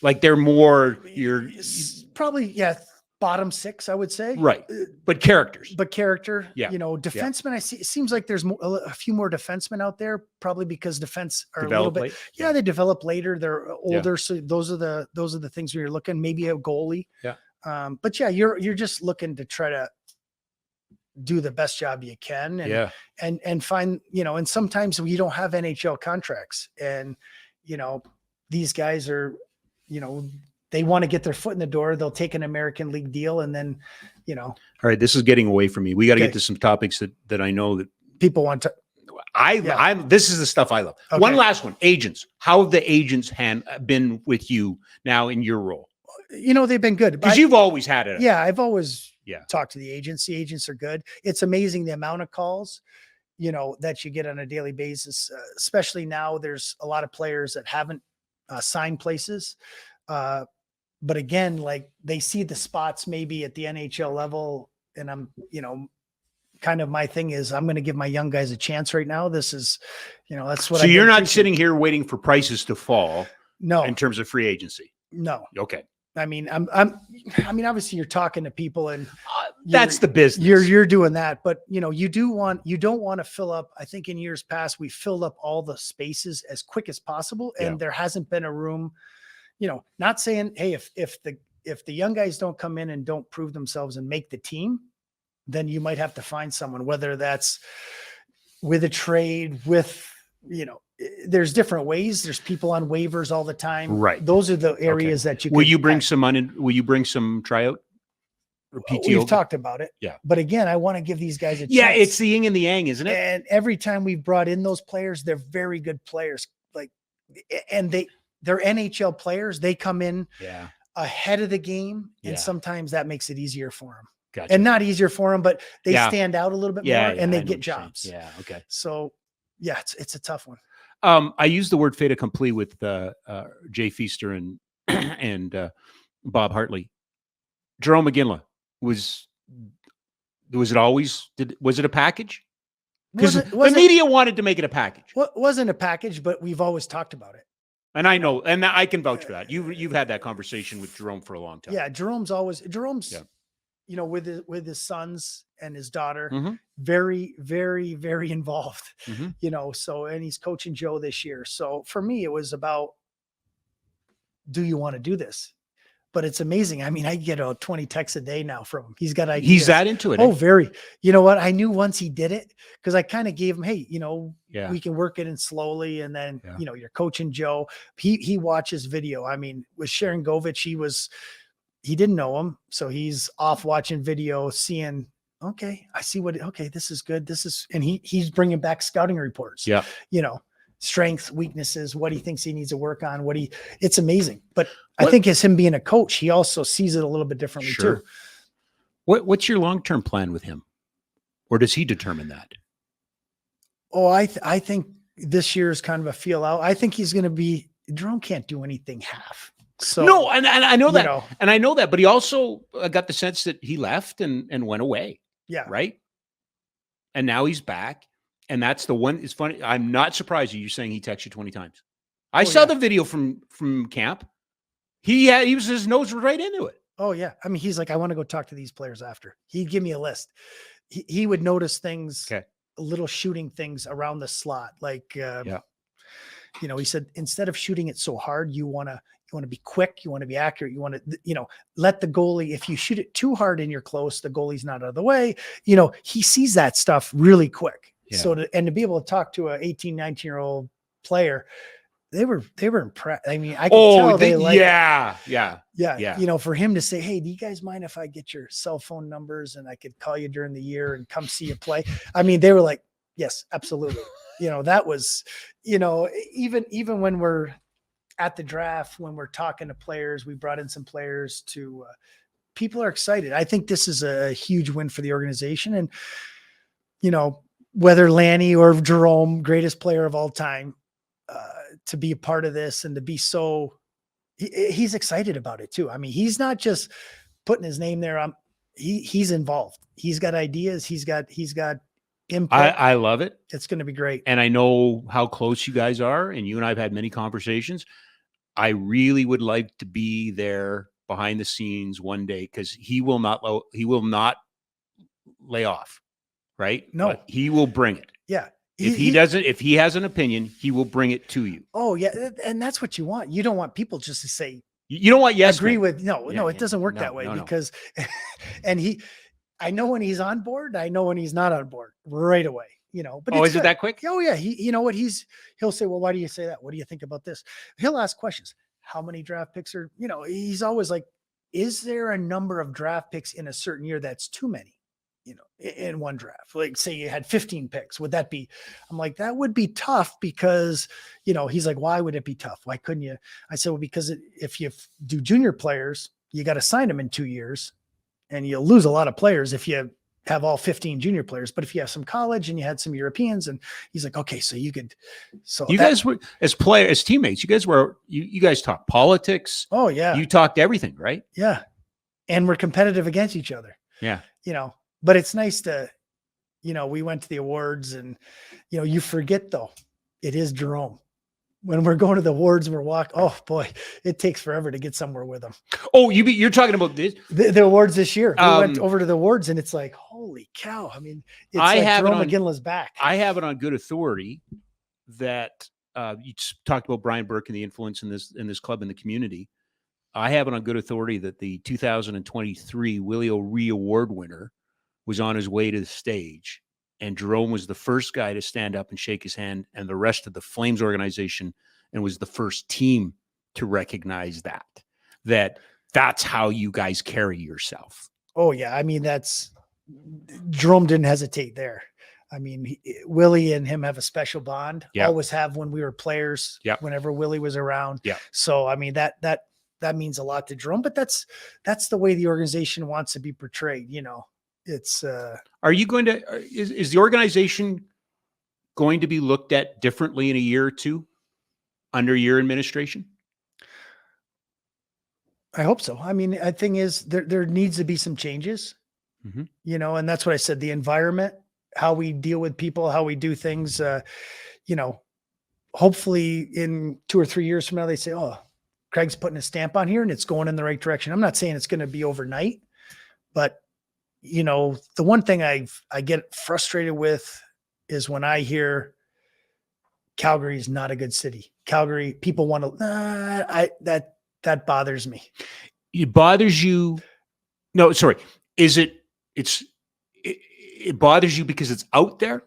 Like, they're more probably bottom six, I would say. Right. But characters. Yeah. Defensemen. I see. It seems like there's a few more defensemen out there, probably because defense are a little bit. Yeah, they develop later. They're older, so those are the things where you're looking. Maybe a goalie. Yeah. But yeah, you're just looking to try to do the best job you can and find, and sometimes we don't have NHL contracts, and, these guys are, they want to get their foot in the door. They'll take an American League deal. And then, all right, this is getting away from me. We got to get to some topics that I know that people want to, this is the stuff I love. Okay. One last one. Agents. How have the agents been with you now in your role? They've been good because you've always had it. Yeah. I've always talked to the agents. The agents are good. It's amazing the amount of calls, that you get on a daily basis, especially now. There's a lot of players that haven't signed places. But again, like, they see the spots maybe at the NHL level, and I'm, kind of my thing is I'm going to give my young guys a chance right now. This is, that's what. So you're not sitting here waiting for prices to fall. No. In terms of free agency. No. Okay. I mean, obviously you're talking to people, and that's the business. You're doing that, but you don't want to fill up. I think in years past, we filled up all the spaces as quick as possible. And there hasn't been a room, not saying, hey, if the young guys don't come in and don't prove themselves and make the team, then you might have to find someone, whether that's with a trade, with, there's different ways. There's people on waivers all the time. Right. Those are the areas that you can. Will you bring some tryout or PTO? We've talked about it. Yeah. But again, I want to give these guys a chance. Yeah, it's the yin and the yang, isn't it? And every time we've brought in those players, they're very good players. Like, and they're NHL players. They come in ahead of the game, and sometimes that makes it easier for them. Gotcha. And not easier for them, but they stand out a little bit more, and they get jobs. Yeah. Okay. So yeah, it's a tough one. I use the word fait accompli with Jay Feaster and Bob Hartley. Jerome Iginla was it a package? Because the media wanted to make it a package. Well, it wasn't a package, but we've always talked about it. And I know, and I can vouch for that. You've had that conversation with Jerome for a long time. Yeah, Jerome's with his sons and his daughter, Mhm. very, very, very involved, Mhm. so, and he's coaching Joe this year. So for me, it was about, do you want to do this? But it's amazing. I mean, I get 20 texts a day now from him. He's got ideas. He's that into it. Oh, very. You know what? I knew once he did it, because I kind of gave him, hey, Yeah. we can work it in slowly. And then, Yeah. You're coaching Joe. He watches video. I mean, with Sharon Govich, he didn't know him. So he's off watching video, seeing, okay, I see okay, this is good. And he's bringing back scouting reports. Yeah. Strengths, weaknesses, what he thinks he needs to work on, it's amazing. But I think as him being a coach, he also sees it a little bit differently too. What's your long-term plan with him? Or does he determine that? Oh, I think this year is kind of a feel out. I think he's going to be, Jerome can't do anything half. So no, and I know that, and I know that, but he also got the sense that he left and went away. Yeah. Right. And now he's back. And that's the one. It's funny. I'm not surprised you're saying he texted you 20 times. I saw the video from camp. His nose was right into it. Oh yeah. I mean, he's like, I want to go talk to these players after. He'd give me a list. He would notice things, little shooting things around the slot. Like, he said, instead of shooting it so hard, you want to be quick. You want to be accurate. You want to, let the goalie, if you shoot it too hard and you're close, the goalie's not out of the way. He sees that stuff really quick. Yeah. So to be able to talk to a 18, 19-year-old player, they were impressed. I mean, I could tell they like, yeah. For him to say, hey, do you guys mind if I get your cell phone numbers and I could call you during the year and come see you play? I mean, they were like, yes, absolutely. That was, even when we're at the draft, when we're talking to players, we brought in some players to, people are excited. I think this is a huge win for the organization. And, whether Lanny or Jerome, greatest player of all time, to be a part of this and to be he's excited about it too. I mean, he's not just putting his name there. He's involved. He's got ideas. He's got input. I love it. It's going to be great. And I know how close you guys are, and you and I have had many conversations. I really would like to be there behind the scenes one day, because he will not lay off. Right? No, but he will bring it. Yeah. If he has an opinion, he will bring it to you. Oh yeah. And that's what you want. You don't want people just to say, you don't want yes. Agree with, it doesn't work that way because, and I know when he's on board, I know when he's not on board right away, but is it that quick? Oh yeah. He'll say, well, why do you say that? What do you think about this? He'll ask questions. How many draft picks are, he's always like, is there a number of draft picks in a certain year that's too many? In one draft, like say you had 15 picks, would that be, I'm like, that would be tough because, he's like, why would it be tough? Why couldn't you? I said, well, because if you do junior players, you got to sign them in 2 years and you'll lose a lot of players if you have all 15 junior players. But if you have some college and you had some Europeans, and he's like, okay, so you could, you guys were as teammates, you guys talked politics. Oh yeah. You talked everything, right? Yeah. And we're competitive against each other. Yeah. But it's nice to, we went to the awards and, you forget though, it is Jerome. When we're going to the awards, we're walking. Oh boy, it takes forever to get somewhere with them. Oh, you're talking about this? The awards this year. We went over to the awards and it's like, holy cow. I mean, it's Jerome Iginla's back. I have it on good authority that you talked about Brian Burke and the influence in this club in the community. I have it on good authority that the 2023 Willie O'Ree Award winner was on his way to the stage, and Jerome was the first guy to stand up and shake his hand, and the rest of the Flames organization, and was the first team to recognize that's how you guys carry yourself. Oh yeah. I mean, Jerome didn't hesitate there. I mean, Willie and him have a special bond. Yeah. Always have when we were players. Yeah. Whenever Willie was around. Yeah. So, I mean, that means a lot to Jerome, but that's the way the organization wants to be portrayed. It's are you going to is the organization going to be looked at differently in a year or two under your administration? I hope so. I mean, the thing is there needs to be some changes, and that's what I said, the environment, how we deal with people, how we do things, hopefully in 2 or 3 years from now, they say, oh, Craig's putting a stamp on here and it's going in the right direction. I'm not saying it's going to be overnight, but the one thing I get frustrated with is when I hear Calgary is not a good city. Calgary, people want to, that bothers me. It bothers you. No, sorry. It bothers you because it's out there?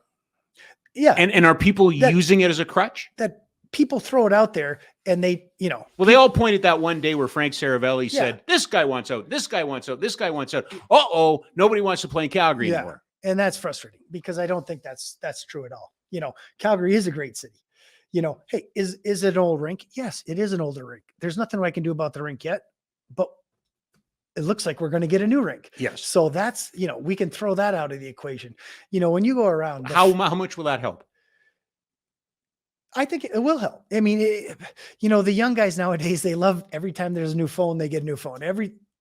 Yeah. And are people using it as a crutch? That people throw it out there and they, Well, they all pointed that one day where Frank Seravalli said, this guy wants out, this guy wants out, this guy wants out. Uh-oh, nobody wants to play in Calgary anymore. And that's frustrating because I don't think that's true at all. Calgary is a great city. Hey, is it an old rink? Yes, it is an older rink. There's nothing I can do about the rink yet, but it looks like we're going to get a new rink. Yes. So that's, we can throw that out of the equation. When you go around, how much will that help? I think it will help. I mean, the young guys nowadays, they love every time there's a new phone, they get a new phone.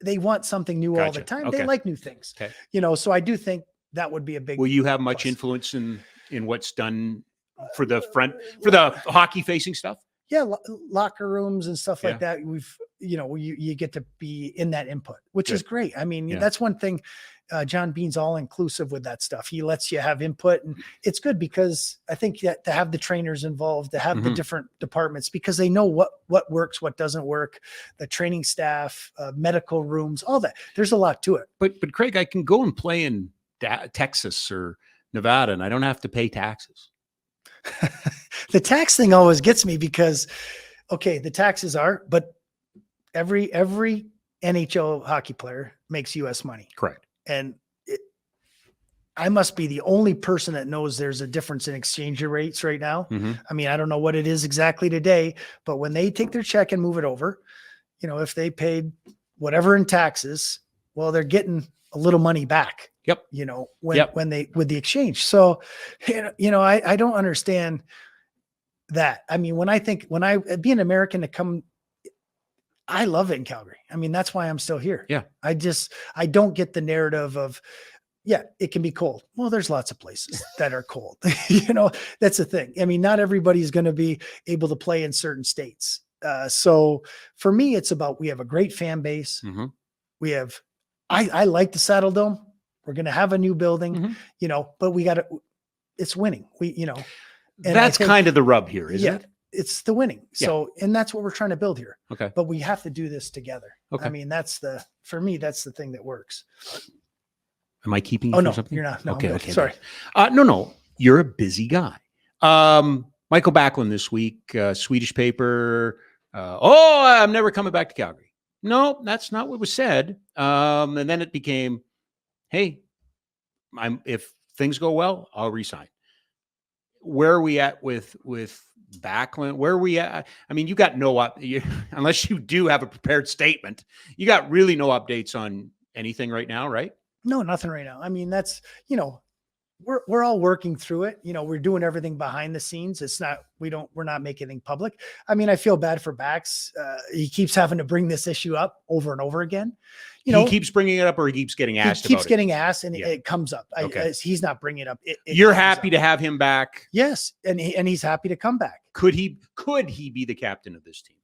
They want something new all the time. Okay. They like new things. Okay. So I do think that would be a big. Will you have much influence in what's done for the hockey facing stuff? Yeah, locker rooms and stuff like that. You get to be in that input, which is great. I mean, that's one thing. John Bean's all inclusive with that stuff. He lets you have input, and it's good because I think that to have the trainers involved, to have the different departments, because they know what works, what doesn't work, the training staff, medical rooms, all that. There's a lot to it. But Craig, I can go and play in Texas or Nevada, and I don't have to pay taxes. The tax thing always gets me because, the taxes are, but every NHL hockey player makes U.S. money. Correct. And I must be the only person that knows there's a difference in exchange rates right now. I mean, I don't know what it is exactly today, but when they take their check and move it over, if they paid whatever in taxes, well, they're getting a little money back. Yep. When they with the exchange. So, I don't understand that. I mean, when I be an American to come, I love it in Calgary. I mean, that's why I'm still here. Yeah. I don't get the narrative of, it can be cold. Well, there's lots of places that are cold. That's the thing. I mean, not everybody's going to be able to play in certain states. So for me, it's about, we have a great fan base. We have, I like the Saddle Dome. We're going to have a new building, but it's winning. And that's kind of the rub here, isn't it? It's the winning. So, and that's what we're trying to build here. Okay. But we have to do this together. Okay. I mean, for me, that's the thing that works. Am I keeping you Oh, from no, something? you're not. No, okay. Sorry. No, you're a busy guy. Michael Backlund this week, Swedish paper. I'm never coming back to Calgary. No, that's not what was said. And then it became, hey, if things go well, I'll resign. Where are we at with Backlund? Where are we at? I mean, you got unless you do have a prepared statement, you got really no updates on anything right now, right? No, nothing right now. I mean, that's, we're all working through it. We're doing everything behind the scenes. It's not, we're not making anything public. I mean, I feel bad for Bax. He keeps having to bring this issue up over and over again. He keeps bringing it up, or he keeps getting asked about it? He keeps getting asked, and it comes up. Okay. He's not bringing it up. You're happy to have him back? Yes. And he's happy to come back. Could he be the captain of this team?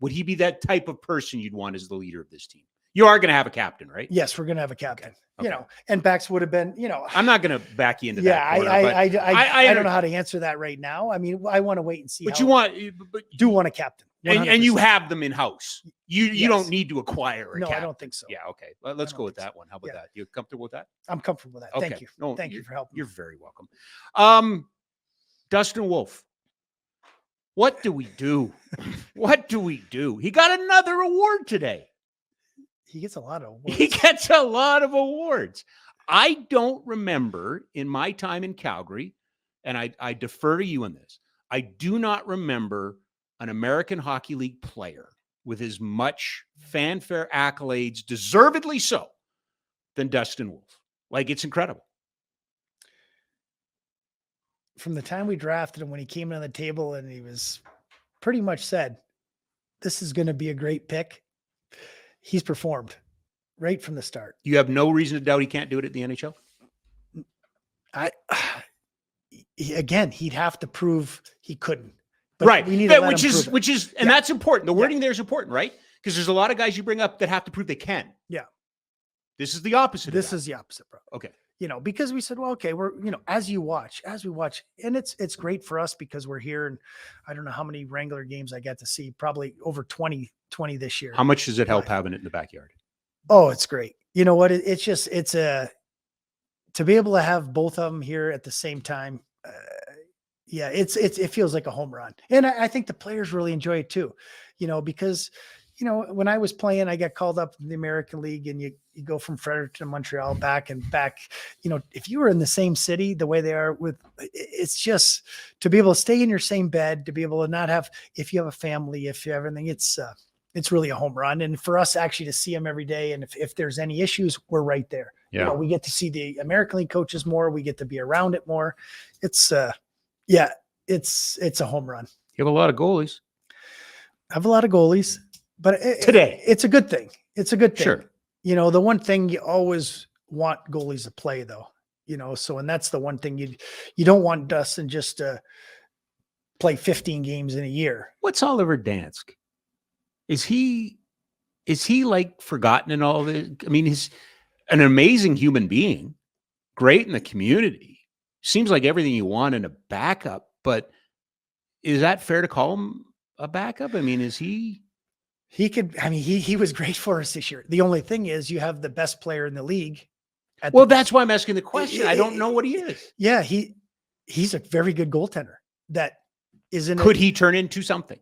Would he be that type of person you'd want as the leader of this team? You are going to have a captain, right? Yes, we're going to have a captain. Okay. And Bax would have been, I'm not going to back you into that. I don't know how to answer that right now. I mean, I want to wait and see. But you want a captain. And you have them in house. You don't need to acquire a captain. I don't think so. Yeah. Okay. Let's go with that one. How about that? You comfortable with that? I'm comfortable with that. Okay. Thank you. No, thank you for helping. You're very welcome. Dustin Wolf. What do we do? What do we do? He got another award today. He gets a lot of awards. He gets a lot of awards. I don't remember in my time in Calgary, and I defer to you on this, I do not remember an American Hockey League player with as much fanfare, accolades, deservedly so, than Dustin Wolf. Like, it's incredible. From the time we drafted him, when he came in on the table and he was pretty much said, this is going to be a great pick, he's performed right from the start. You have no reason to doubt he can't do it at the NHL? Again, he'd have to prove he couldn't. But right. We need to which is, and that's important. The wording there is important, right? Because there's a lot of guys you bring up that have to prove they can. Yeah. This is the opposite. This is the opposite, bro. Okay. Because we said, well, okay, we're, as we watch, and it's great for us because we're here, and I don't know how many Wrangler games I got to see, probably over 20 this year. How much does it help having it in the backyard? Oh, it's great. You know what? To be able to have both of them here at the same time. It feels like a home run. And I think the players really enjoy it too, because, when I was playing, I got called up in the American League, and you go from Fredericton to Montreal back and back. If you were in the same city, the way they are it's just to be able to stay in your same bed, to be able to not have, if you have a family, if you have everything, it's really a home run. And for us actually to see them every day. And if there's any issues, we're right there. Yeah. We get to see the American League coaches more. We get to be around it more. It's a home run. You have a lot of goalies. I have a lot of goalies, but today it's a good thing. It's a good thing. Sure. The one thing you always want goalies to play though, and that's the one thing you don't want Dustin just to play 15 games in a year. What's Oliver Dansk? Is he like forgotten in all this? I mean, he's an amazing human being, great in the community. Seems like everything you want in a backup, but is that fair to call him a backup? I mean, is he? He was great for us this year. The only thing is you have the best player in the league. That's why I'm asking the question. I don't know what he is. Yeah, he's a very good goaltender. That isn't. Could he turn into something?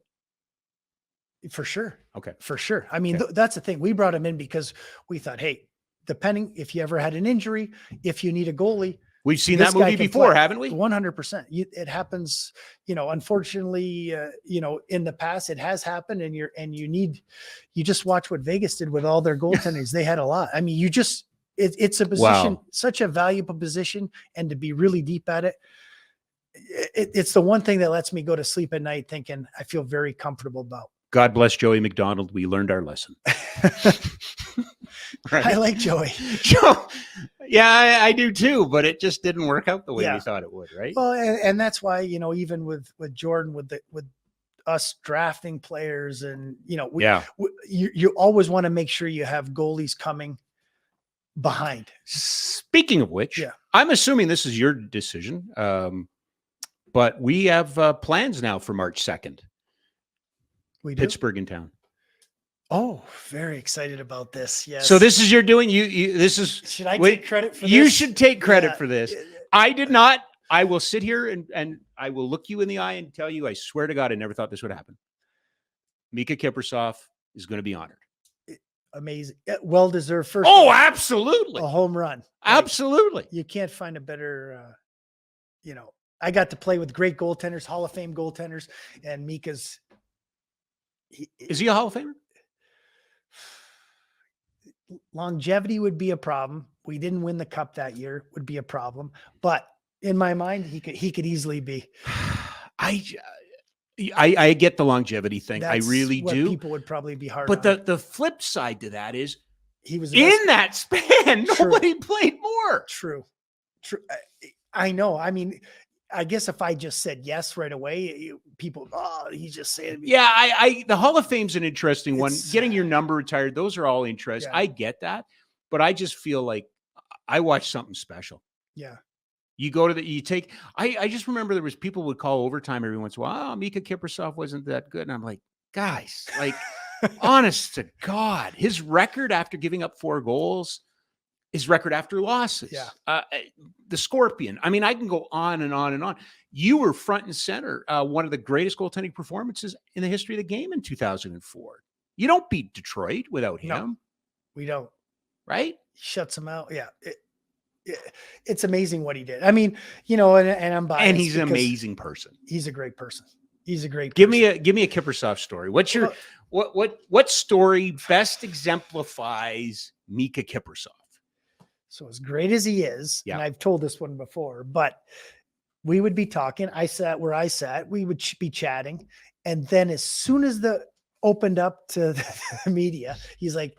For sure. Okay. For sure. I mean, that's the thing. We brought him in because we thought, hey, depending if you ever had an injury, if you need a goalie. We've seen that movie before, haven't we? 100%. It happens, unfortunately, in the past it has happened, and you just watch what Vegas did with all their goaltenders. They had a lot. I mean, it's a position, such a valuable position, and to be really deep at it, it's the one thing that lets me go to sleep at night thinking I feel very comfortable about. God bless Joey McDonald. We learned our lesson. Right. I like Joey. Yeah, I do too, but it just didn't work out the way we thought it would, right? Well, and that's why, even with Jordan, with us drafting players, and you always want to make sure you have goalies coming behind. Speaking of which, I'm assuming this is your decision, but we have plans now for March 2nd. We do? Pittsburgh in town. Oh, very excited about this. Yes. So this is your doing. This is. Should I take credit for this? You should take credit for this. I did not. I will sit here and I will look you in the eye and tell you, I swear to God, I never thought this would happen. Mika Kipper is going to be honored. Amazing. Well-deserved first. Oh, absolutely. A home run. Absolutely. You can't find a better, I got to play with great goaltenders, Hall of Fame goaltenders, and Mika's. Is he a Hall of Famer? Longevity would be a problem. We didn't win the cup that year, would be a problem. But in my mind, he could easily be. I get the longevity thing. That's I really what do. People would probably be hard. But the flip side to that is he was in that span. Nobody played more. True. I know. I mean, I guess if I just said yes right away, people, he's just saying. Yeah, the Hall of Fame's an interesting one. Getting your number retired, those are all interesting. Yeah. I get that, but I just feel like I watched something special. Yeah. You go to I just remember there was people would call overtime every once in a while. Mika Kipper wasn't that good. And I'm like, guys, like, honest to God, his record after giving up 4 goals, his record after losses. Yeah. The Scorpion. I mean, I can go on and on and on. You were front and center, one of the greatest goaltending performances in the history of the game in 2004. You don't beat Detroit without him. No, we don't. Right? He shuts them out. Yeah. It's amazing what he did. I mean, and I'm biased. And he's an amazing person. He's a great person. He's a great person. Give me a Kippersoft story. What's your what story best exemplifies Mika Kippersoft? So as great as he is, and I've told this one before, but we would be talking. I sat where I sat. We would be chatting. And then as soon as opened up to the media, he's like,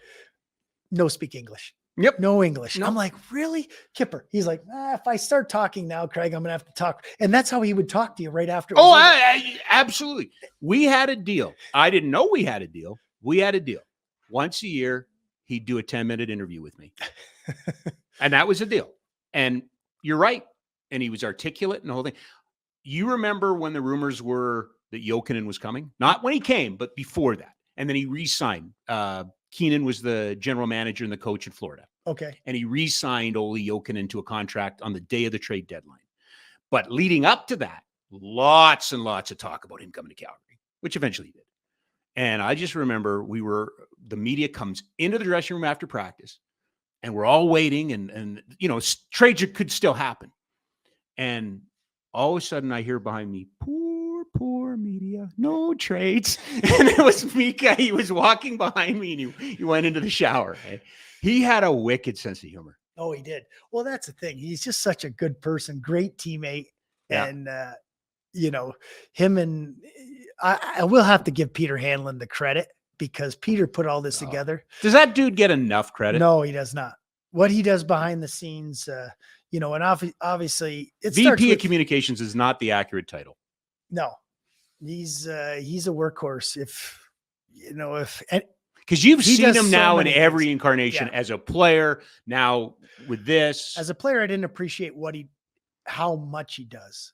no speak English. Yep. No English. No. I'm like, really? Kipper. He's like, if I start talking now, Craig, I'm going to have to talk. And that's how he would talk to you right after. Oh, absolutely. We had a deal. I didn't know we had a deal. We had a deal. Once a year, he'd do a 10-minute interview with me. And that was the deal. And you're right. And he was articulate and the whole thing. You remember when the rumors were that Jokinen was coming? Not when he came, but before that. And then he re-signed. Keenan was the general manager and the coach in Florida. Okay. And he re-signed Olli Jokinen to a contract on the day of the trade deadline. But leading up to that, lots and lots of talk about him coming to Calgary, which eventually he did. And I just remember the media comes into the dressing room after practice and we're all waiting and trades could still happen. And all of a sudden I hear behind me, poor media, no trades. And it was Mika. He was walking behind me and he went into the shower. He had a wicked sense of humor. Oh, he did. Well, that's the thing. He's just such a good person, great teammate. Yeah. And, him and I will have to give Peter Hanlon the credit because Peter put all this together. Does that dude get enough credit? No, he does not. What he does behind the scenes, and obviously it VP of Communications is not the accurate title. No, he's a workhorse. Because you've seen him now in every incarnation as a player. Now with this, as a player, I didn't appreciate how much he does.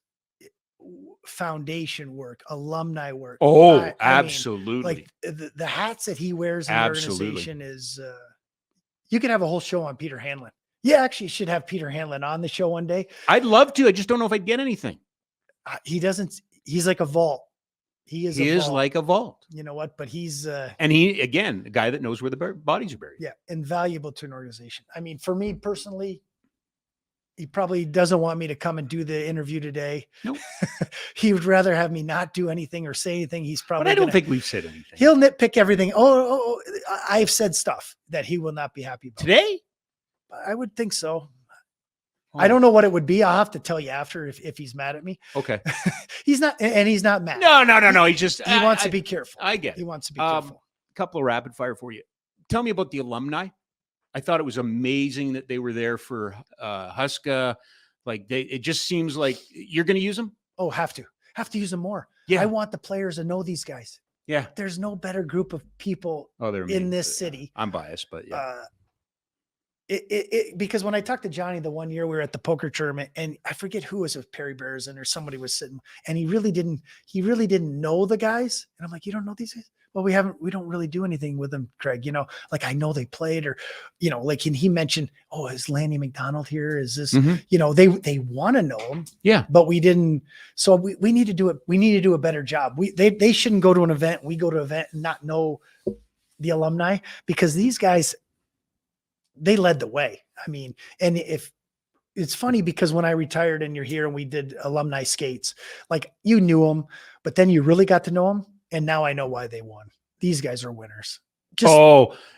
Foundation work, alumni work. Oh, absolutely. Like the hats that he wears in the organization is. You could have a whole show on Peter Hanlon. Yeah, actually, you should have Peter Hanlon on the show one day. I'd love to. I just don't know if I'd get anything. He doesn't. He's like a vault. He is like a vault. You know what? But he's and he again, a guy that knows where the bodies are buried. Yeah, invaluable to an organization. I mean, for me personally, he probably doesn't want me to come and do the interview today. Nope. He would rather have me not do anything or say anything. He's probably. But I don't think we've said anything. He'll nitpick everything. Oh, I've said stuff that he will not be happy about. Today? I would think so. Oh. I don't know what it would be. I'll have to tell you after if he's mad at me. Okay. He's not, and he's not mad. No. He just he wants to be careful. I get it. He wants to be careful. A couple of rapid fire for you. Tell me about the alumni. I thought it was amazing that they were there for Huska. Like it just seems like you're going to use them. Oh, have to use them more. Yeah. I want the players to know these guys. Yeah. There's no better group of people in this city. I'm biased, but yeah. Because when I talked to Johnny the one year we were at the poker tournament and I forget who was with Perry Bearson or somebody was sitting and he really didn't know the guys. And I'm like, you don't know these guys? Well, we don't really do anything with them, Craig, like I know they played or, like he mentioned, oh, is Lanny McDonald here? Is this, they want to know him. Yeah. But we didn't. So we need to do it. We need to do a better job. They shouldn't go to an event. We go to an event and not know the alumni because these guys, they led the way. I mean, and if it's funny because when I retired and you're here and we did alumni skates, like you knew them, but then you really got to know them. And now I know why they won. These guys are winners.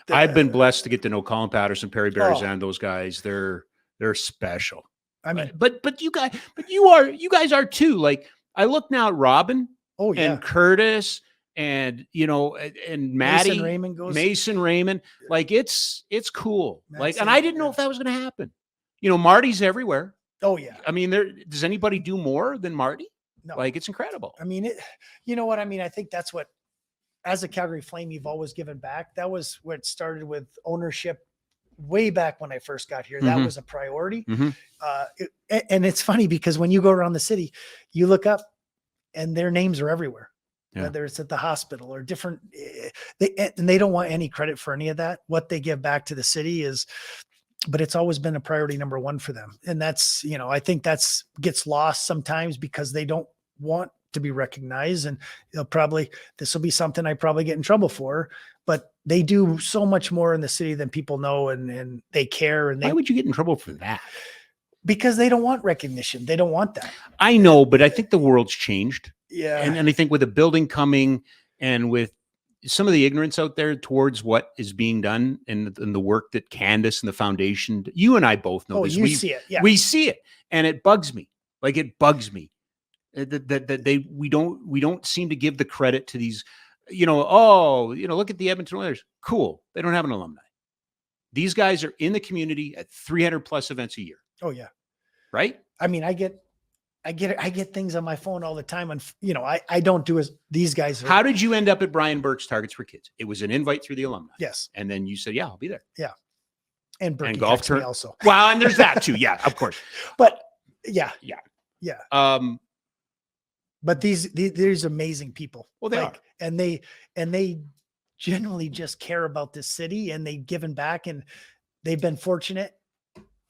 I've been blessed to get to know Colin Patterson, Perry Bearson, those guys. They're special. I mean, but you guys are too. Like I look now at Robin and Curtis and and Maddie, Mason Raymond. Like it's cool. And I didn't know if that was going to happen. Marty's everywhere. Oh yeah. I mean, does anybody do more than Marty? No. Like it's incredible. I mean, you know what I mean? I think that's what, as a Calgary Flame, you've always given back. That was what started with ownership way back when I first got here. That was a priority. Mm-hmm. And it's funny because when you go around the city, you look up and their names are everywhere, whether it's at the hospital or different, and they don't want any credit for any of that. What they give back to the city but it's always been a priority number one for them. And that's, I think gets lost sometimes because they don't want to be recognized and this will be something I probably get in trouble for, but they do so much more in the city than people know and they care. And why would you get in trouble for that? Because they don't want recognition. They don't want that. I know, but I think the world's changed. Yeah. And I think with a building coming and with some of the ignorance out there towards what is being done and the work that Candace and the foundation, you and I both know this. You see it. Yeah. We see it. And it bugs me. Like it bugs me that we don't seem to give the credit to these, look at the Edmonton Oilers. Cool. They don't have an alumni. These guys are in the community at 300 plus events a year. Oh yeah. Right. I mean, I get I get things on my phone all the time. And, I don't do as these guys are. How did you end up at Brian Burke's Targets for Kids? It was an invite through the alumni. Yes. And then you said, yeah, I'll be there. Yeah. And Burke golf texts me also. Well, and there's that too. Yeah, of course. But yeah. But these amazing people. Well, they are. And they genuinely just care about this city, and they've given back, and they've been fortunate.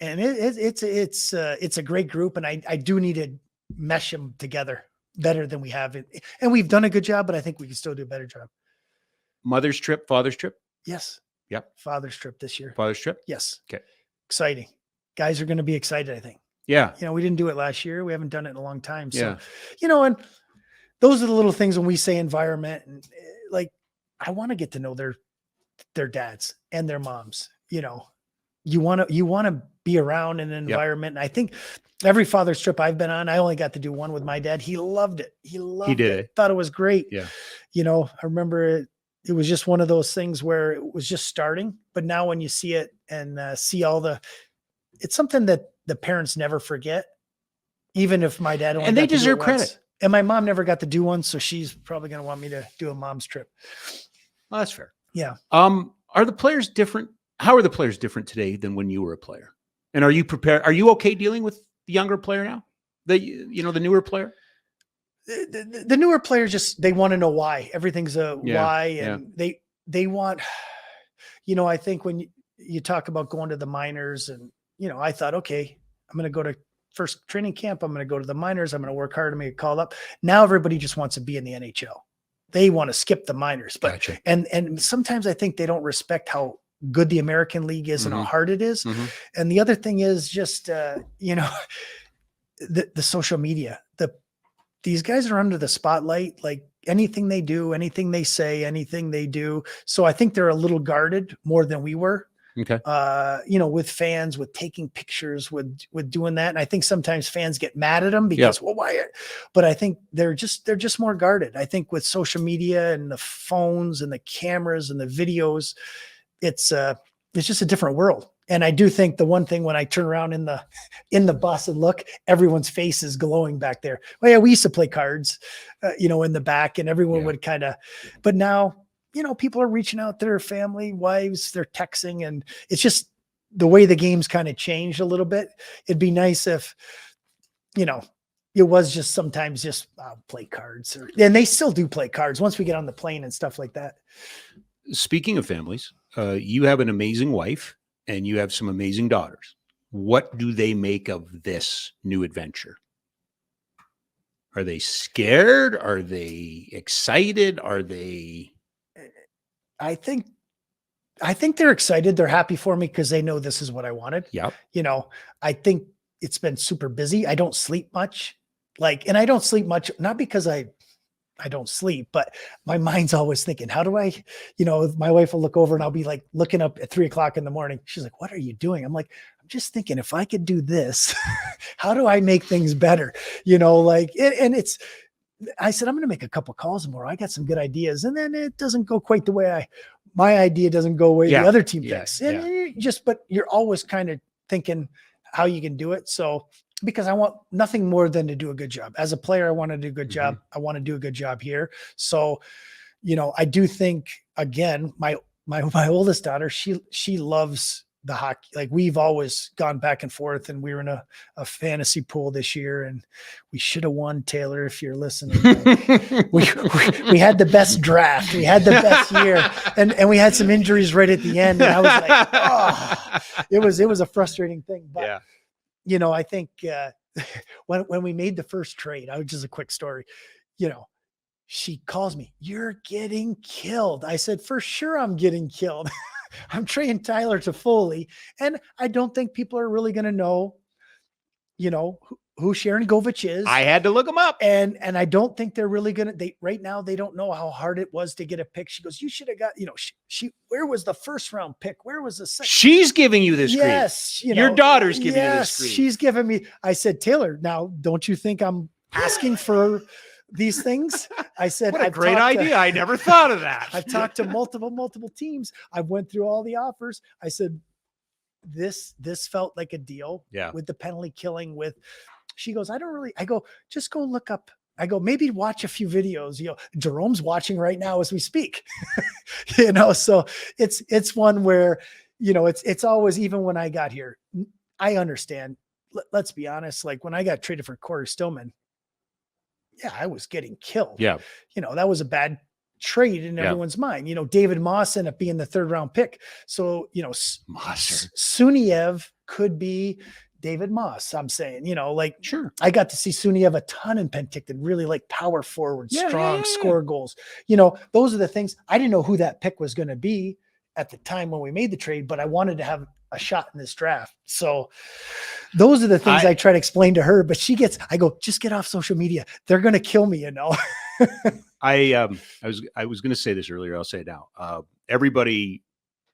And it's a great group, and I do need to mesh them together better than we have. And we've done a good job, but I think we can still do a better job. Mother's trip, father's trip? Yes. Yep. Father's trip this year. Father's trip? Yes. Okay. Exciting. Guys are going to be excited, I think. Yeah. We didn't do it last year. We haven't done it in a long time. So, yeah. And those are the little things when we say environment, and like, I want to get to know their dads and their moms. You want to be around in an environment. And I think every father's trip I've been on, I only got to do one with my dad. He loved it. He did it. Thought it was great. Yeah. I remember it was just one of those things where it was just starting, but now when you see it and see it's something that the parents never forget, even if my dad, and they deserve credit. And my mom never got to do one. So she's probably going to want me to do a mom's trip. Well, that's fair. Yeah. Are the players different? How are the players different today than when you were a player? And are you prepared? Are you okay dealing with the younger player now? The newer player? The newer players they want to know why. Everything's a why. And they want, I think when you talk about going to the minors, and, I thought, okay, I'm going to go to first training camp. I'm going to go to the minors. I'm going to work hard to make a call up. Now everybody just wants to be in the NHL. They want to skip the minors, but, gotcha. and sometimes I think they don't respect how good the American League is and how hard it is. Mm-hmm. And the other thing is just, the social media, these guys are under the spotlight, like anything they do, anything they say, anything they do. So I think they're a little guarded more than we were. Okay. With fans, with taking pictures, with doing that. And I think sometimes fans get mad at them because, well, why? But I think they're just more guarded. I think with social media and the phones and the cameras and the videos, it's just a different world. And I do think the one thing when I turn around in the bus and look, everyone's face is glowing back there. Well, yeah, we used to play cards, in the back, and everyone would but now, people are reaching out to their family, wives, they're texting, and it's just the way the game's kind of changed a little bit. It'd be nice if, it was just sometimes just play cards, and they still do play cards once we get on the plane and stuff like that. Speaking of families, you have an amazing wife and you have some amazing daughters. What do they make of this new adventure? Are they scared? Are they excited? Are they... I think they're excited. They're happy for me because they know this is what I wanted. Yep. I think it's been super busy. I don't sleep much. And I don't sleep much, not because I don't sleep, but my mind's always thinking, how do I, my wife will look over and I'll be like looking up at 3:00 in the morning. She's like, what are you doing? I'm like, I'm just thinking, if I could do this, how do I make things better? I said, I'm going to make a couple calls more. I got some good ideas. And then it doesn't go quite the way my idea doesn't go away. The other team thinks. And but you're always kind of thinking how you can do it. So, because I want nothing more than to do a good job. As a player, I want to do a good job. I want to do a good job here. So, I do think, again, my oldest daughter, she loves the hockey. Like, we've always gone back and forth, and we were in a fantasy pool this year, and we should have won, Taylor, if you're listening. we had the best draft. We had the best year, and we had some injuries right at the end. And I was like, oh, it was a frustrating thing. But, I think when we made the first trade, just a quick story, she calls me, you're getting killed. I said, for sure I'm getting killed. I'm trading Tyler Toffoli, and I don't think people are really going to know, who Sharon Govich is. I had to look him up, and I don't think they're really going to. Right now they don't know how hard it was to get a pick. She goes, you should have got, she. Where was the first round pick? Where was the second? She's giving you this. Yes, grief. Your daughter's giving you this. Grief. She's giving me. I said, Taylor, now don't you think I'm asking for these things? I said, what a great idea. I never thought of that. I've talked to multiple teams. I went through all the offers. I said, this felt like a deal with the penalty killing with She goes, I go, just go look up. I go, maybe watch a few videos. Jerome's watching right now as we speak. So it's one where, it's always, even when I got here, I understand. Let's be honest. Like when I got traded for Corey Stillman, yeah, I was getting killed. Yeah. That was a bad trade in everyone's mind. David Moss ended up being the 3rd round pick. So, Suniev could be David Moss. I'm saying, sure. I got to see Suniev a ton in Penticton, really like power forward, strong, score goals. Those are the things. I didn't know who that pick was going to be at the time when we made the trade, but I wanted to have a shot in this draft. So those are the things I try to explain to her, but I go, just get off social media. They're going to kill me, I was going to say this earlier. I'll say it now. Everybody,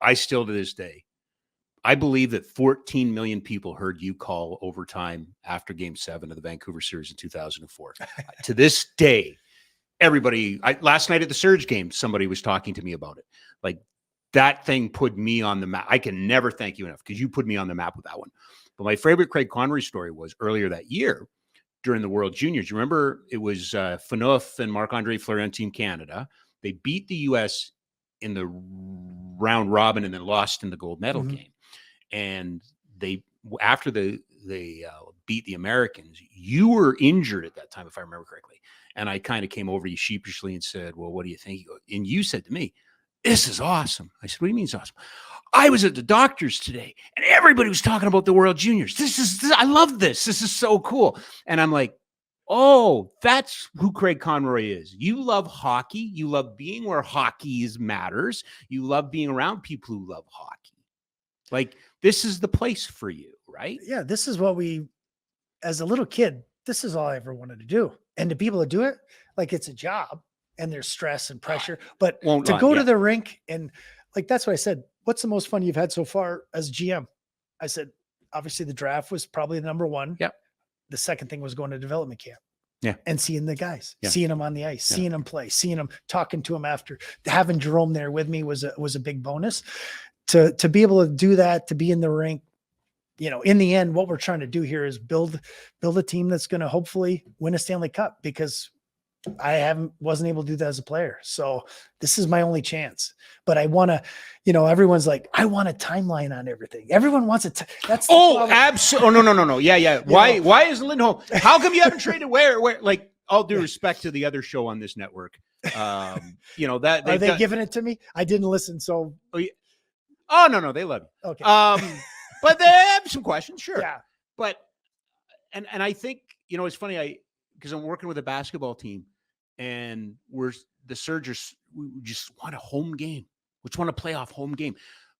I still to this day, I believe that 14 million people heard you call overtime after Game 7 of the Vancouver series in 2004. To this day, everybody. Last night at the Surge game, somebody was talking to me about it. Like that thing put me on the map. I can never thank you enough because you put me on the map with that one. But my favorite Craig Conroy story was earlier that year during the World Juniors. You remember it was Phaneuf and Marc-Andre Fleury Team Canada. They beat the U.S. in the round robin and then lost in the gold medal game. And after they beat the Americans, you were injured at that time, if I remember correctly. And I kind of came over to you sheepishly and said, well, what do you think? And you said to me, this is awesome. I said, what do you mean it's awesome? I was at the doctor's today and everybody was talking about the World Juniors. I love this. This is so cool. And I'm like, oh, that's who Craig Conroy is. You love hockey. You love being where hockey matters. You love being around people who love hockey. Like, this is the place for you, right? Yeah, this is what as a little kid, this is all I ever wanted to do. And to be able to do it, like it's a job and there's stress and pressure. But to go to the rink and like, that's what I said. What's the most fun you've had so far as GM? I said, obviously the draft was probably the number one. Yep. The second thing was going to development camp. Yeah. And seeing the guys, seeing them on the ice, seeing them play, seeing them, talking to them after. Having Jerome there with me was a big bonus. To be able to do that, to be in the rink, in the end, what we're trying to do here is build a team that's going to hopefully win a Stanley Cup, because I wasn't able to do that as a player. So this is my only chance, but I want to, everyone's like, I want a timeline on everything. Everyone wants it. Absolutely. Oh, no. Yeah. Why is Lindholm? How come you haven't traded where, like, all due respect to the other show on this network. That are they giving it to me? I didn't listen. So, oh no, they love you. Okay. But they have some questions. Sure. Yeah. But, and I think, it's funny. Because I'm working with a basketball team and the Surgers, we just want a home game. We just want a playoff home game.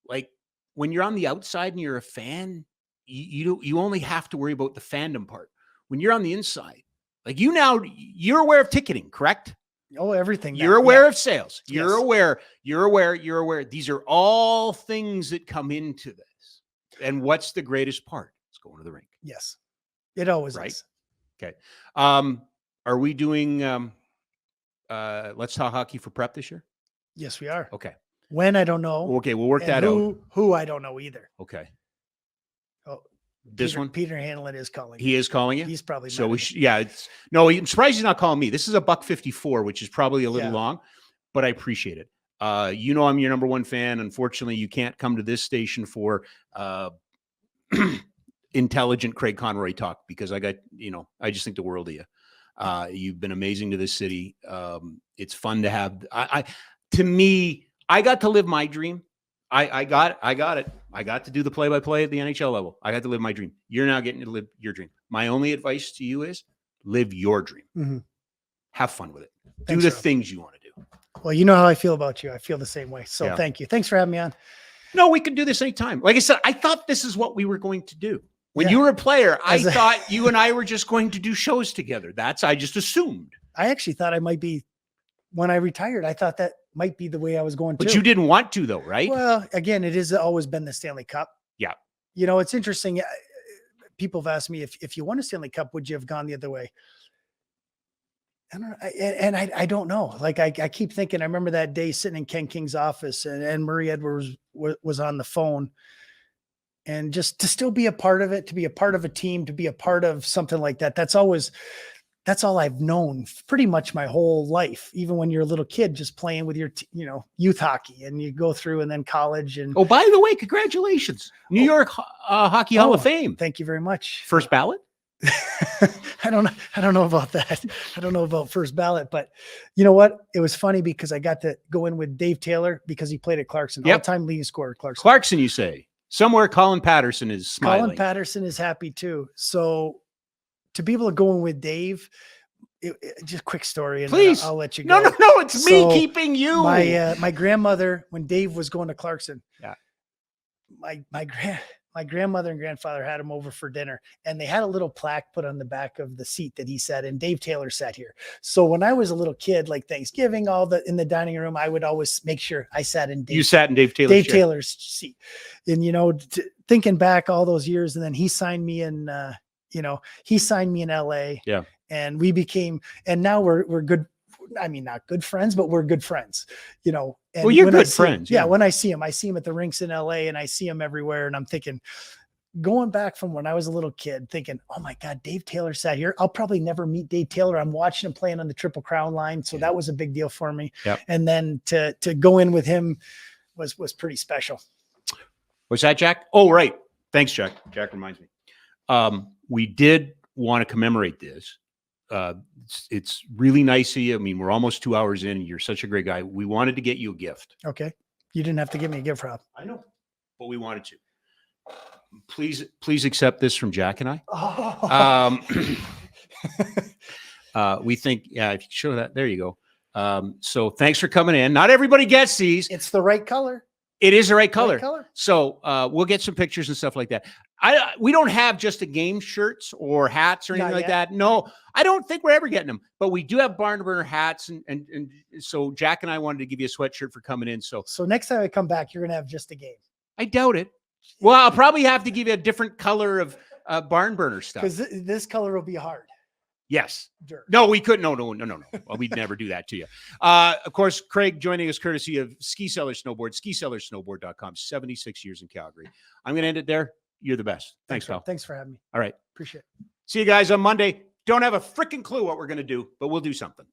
Like when you're on the outside and you're a fan, you only have to worry about the fandom part. When you're on the inside, like you're aware of ticketing, correct? Oh, everything. You're aware of sales. You're aware. These are all things that come into this. And what's the greatest part? It's going to the rink. Yes. It always is. Okay. Are we doing Let's Talk Hockey for prep this year? Yes, we are. Okay. When, I don't know. Okay, we'll work that out. Who I don't know either. Okay. Oh, this one? Peter Hanlon is calling. He is calling you? He's probably so I'm surprised he's not calling me. This is a $154, which is probably a little long, but I appreciate it. I'm your number one fan. Unfortunately, you can't come to this station for intelligent Craig Conroy talk, because I just think the world of you. You've been amazing to this city. It's fun to have. To me, I got to live my dream. I got it. I got to do the play-by-play at the NHL level. I got to live my dream. You're now getting to live your dream. My only advice to you is live your dream. Mm-hmm. Have fun with it. Do the things you want to do. Well, you know how I feel about you. I feel the same way. So thank you. Thanks for having me on. No, we can do this anytime. Like I said, I thought this is what we were going to do. When you were a player, I thought you and I were just going to do shows together. I just assumed. I actually thought I might be, when I retired, I thought that might be the way I was going to. But you didn't want to though, right? Well, again, it has always been the Stanley Cup. Yeah. It's interesting. People have asked me, if you won a Stanley Cup, would you have gone the other way? I don't know. I don't know. Like I keep thinking, I remember that day sitting in Ken King's office and Murray Edwards was on the phone. and just to still be a part of it, to be a part of a team, to be a part of something like that. That's all I've known pretty much my whole life. Even when you're a little kid, just playing with your, youth hockey, and you go through and then college. And oh, by the way, congratulations. New York Hockey Hall of Fame. Thank you very much. First ballot? I don't know about that. I don't know about first ballot, but you know what? It was funny because I got to go in with Dave Taylor because he played at Clarkson. Yep. All-time leading scorer at Clarkson. Clarkson, you say. Somewhere Colin Patterson is smiling. Colin Patterson is happy too. So to be able to go in with Dave, just quick story, and please, I'll let you go. No, it's me keeping you. My grandmother, when Dave was going to Clarkson, yeah, my grandmother and grandfather had him over for dinner, and they had a little plaque put on the back of the seat that he sat in. Dave Taylor sat here. So when I was a little kid, like Thanksgiving, in the dining room, I would always make sure I sat in Dave. You sat in Dave Taylor's seat. And, thinking back all those years, and then he signed me in, LA. Yeah. And we became, and now we're good. I mean, not good friends, but we're good friends, And well, you're good friends. Yeah. When I see him at the rinks in LA, and I see him everywhere. And I'm thinking, going back from when I was a little kid, thinking, oh my God, Dave Taylor sat here. I'll probably never meet Dave Taylor. I'm watching him playing on the Triple Crown line. So that was a big deal for me. Yep. And then to go in with him was pretty special. Was that Jack? Oh, right. Thanks, Jack. Jack reminds me. We did want to commemorate this. It's really nice of you. I mean, we're almost 2 hours in. You're such a great guy. We wanted to get you a gift. Okay. You didn't have to give me a gift, Rob. I know, but we wanted to. Please accept this from Jack and I. Oh. We think, if you show that, there you go. So thanks for coming in. Not everybody gets these. It's the right color. It is the right color. So we'll get some pictures and stuff like that. We don't have just a game shirts or hats or anything like that. No, I don't think we're ever getting them, but we do have barn burner hats. And so Jack and I wanted to give you a sweatshirt for coming in. So next time I come back, you're going to have just a game. I doubt it. Well, I'll probably have to give you a different color of barn burner stuff. Because this color will be hard. Yes. Dirt. No, we couldn't. No. Well, we'd never do that to you. Of course, Craig joining us courtesy of Ski Cellar Snowboard, skicellarsnowboard.com, 76 years in Calgary. I'm going to end it there. You're the best. Thanks, pal. Thanks for having me. All right. Appreciate it. See you guys on Monday. Don't have a freaking clue what we're going to do, but we'll do something.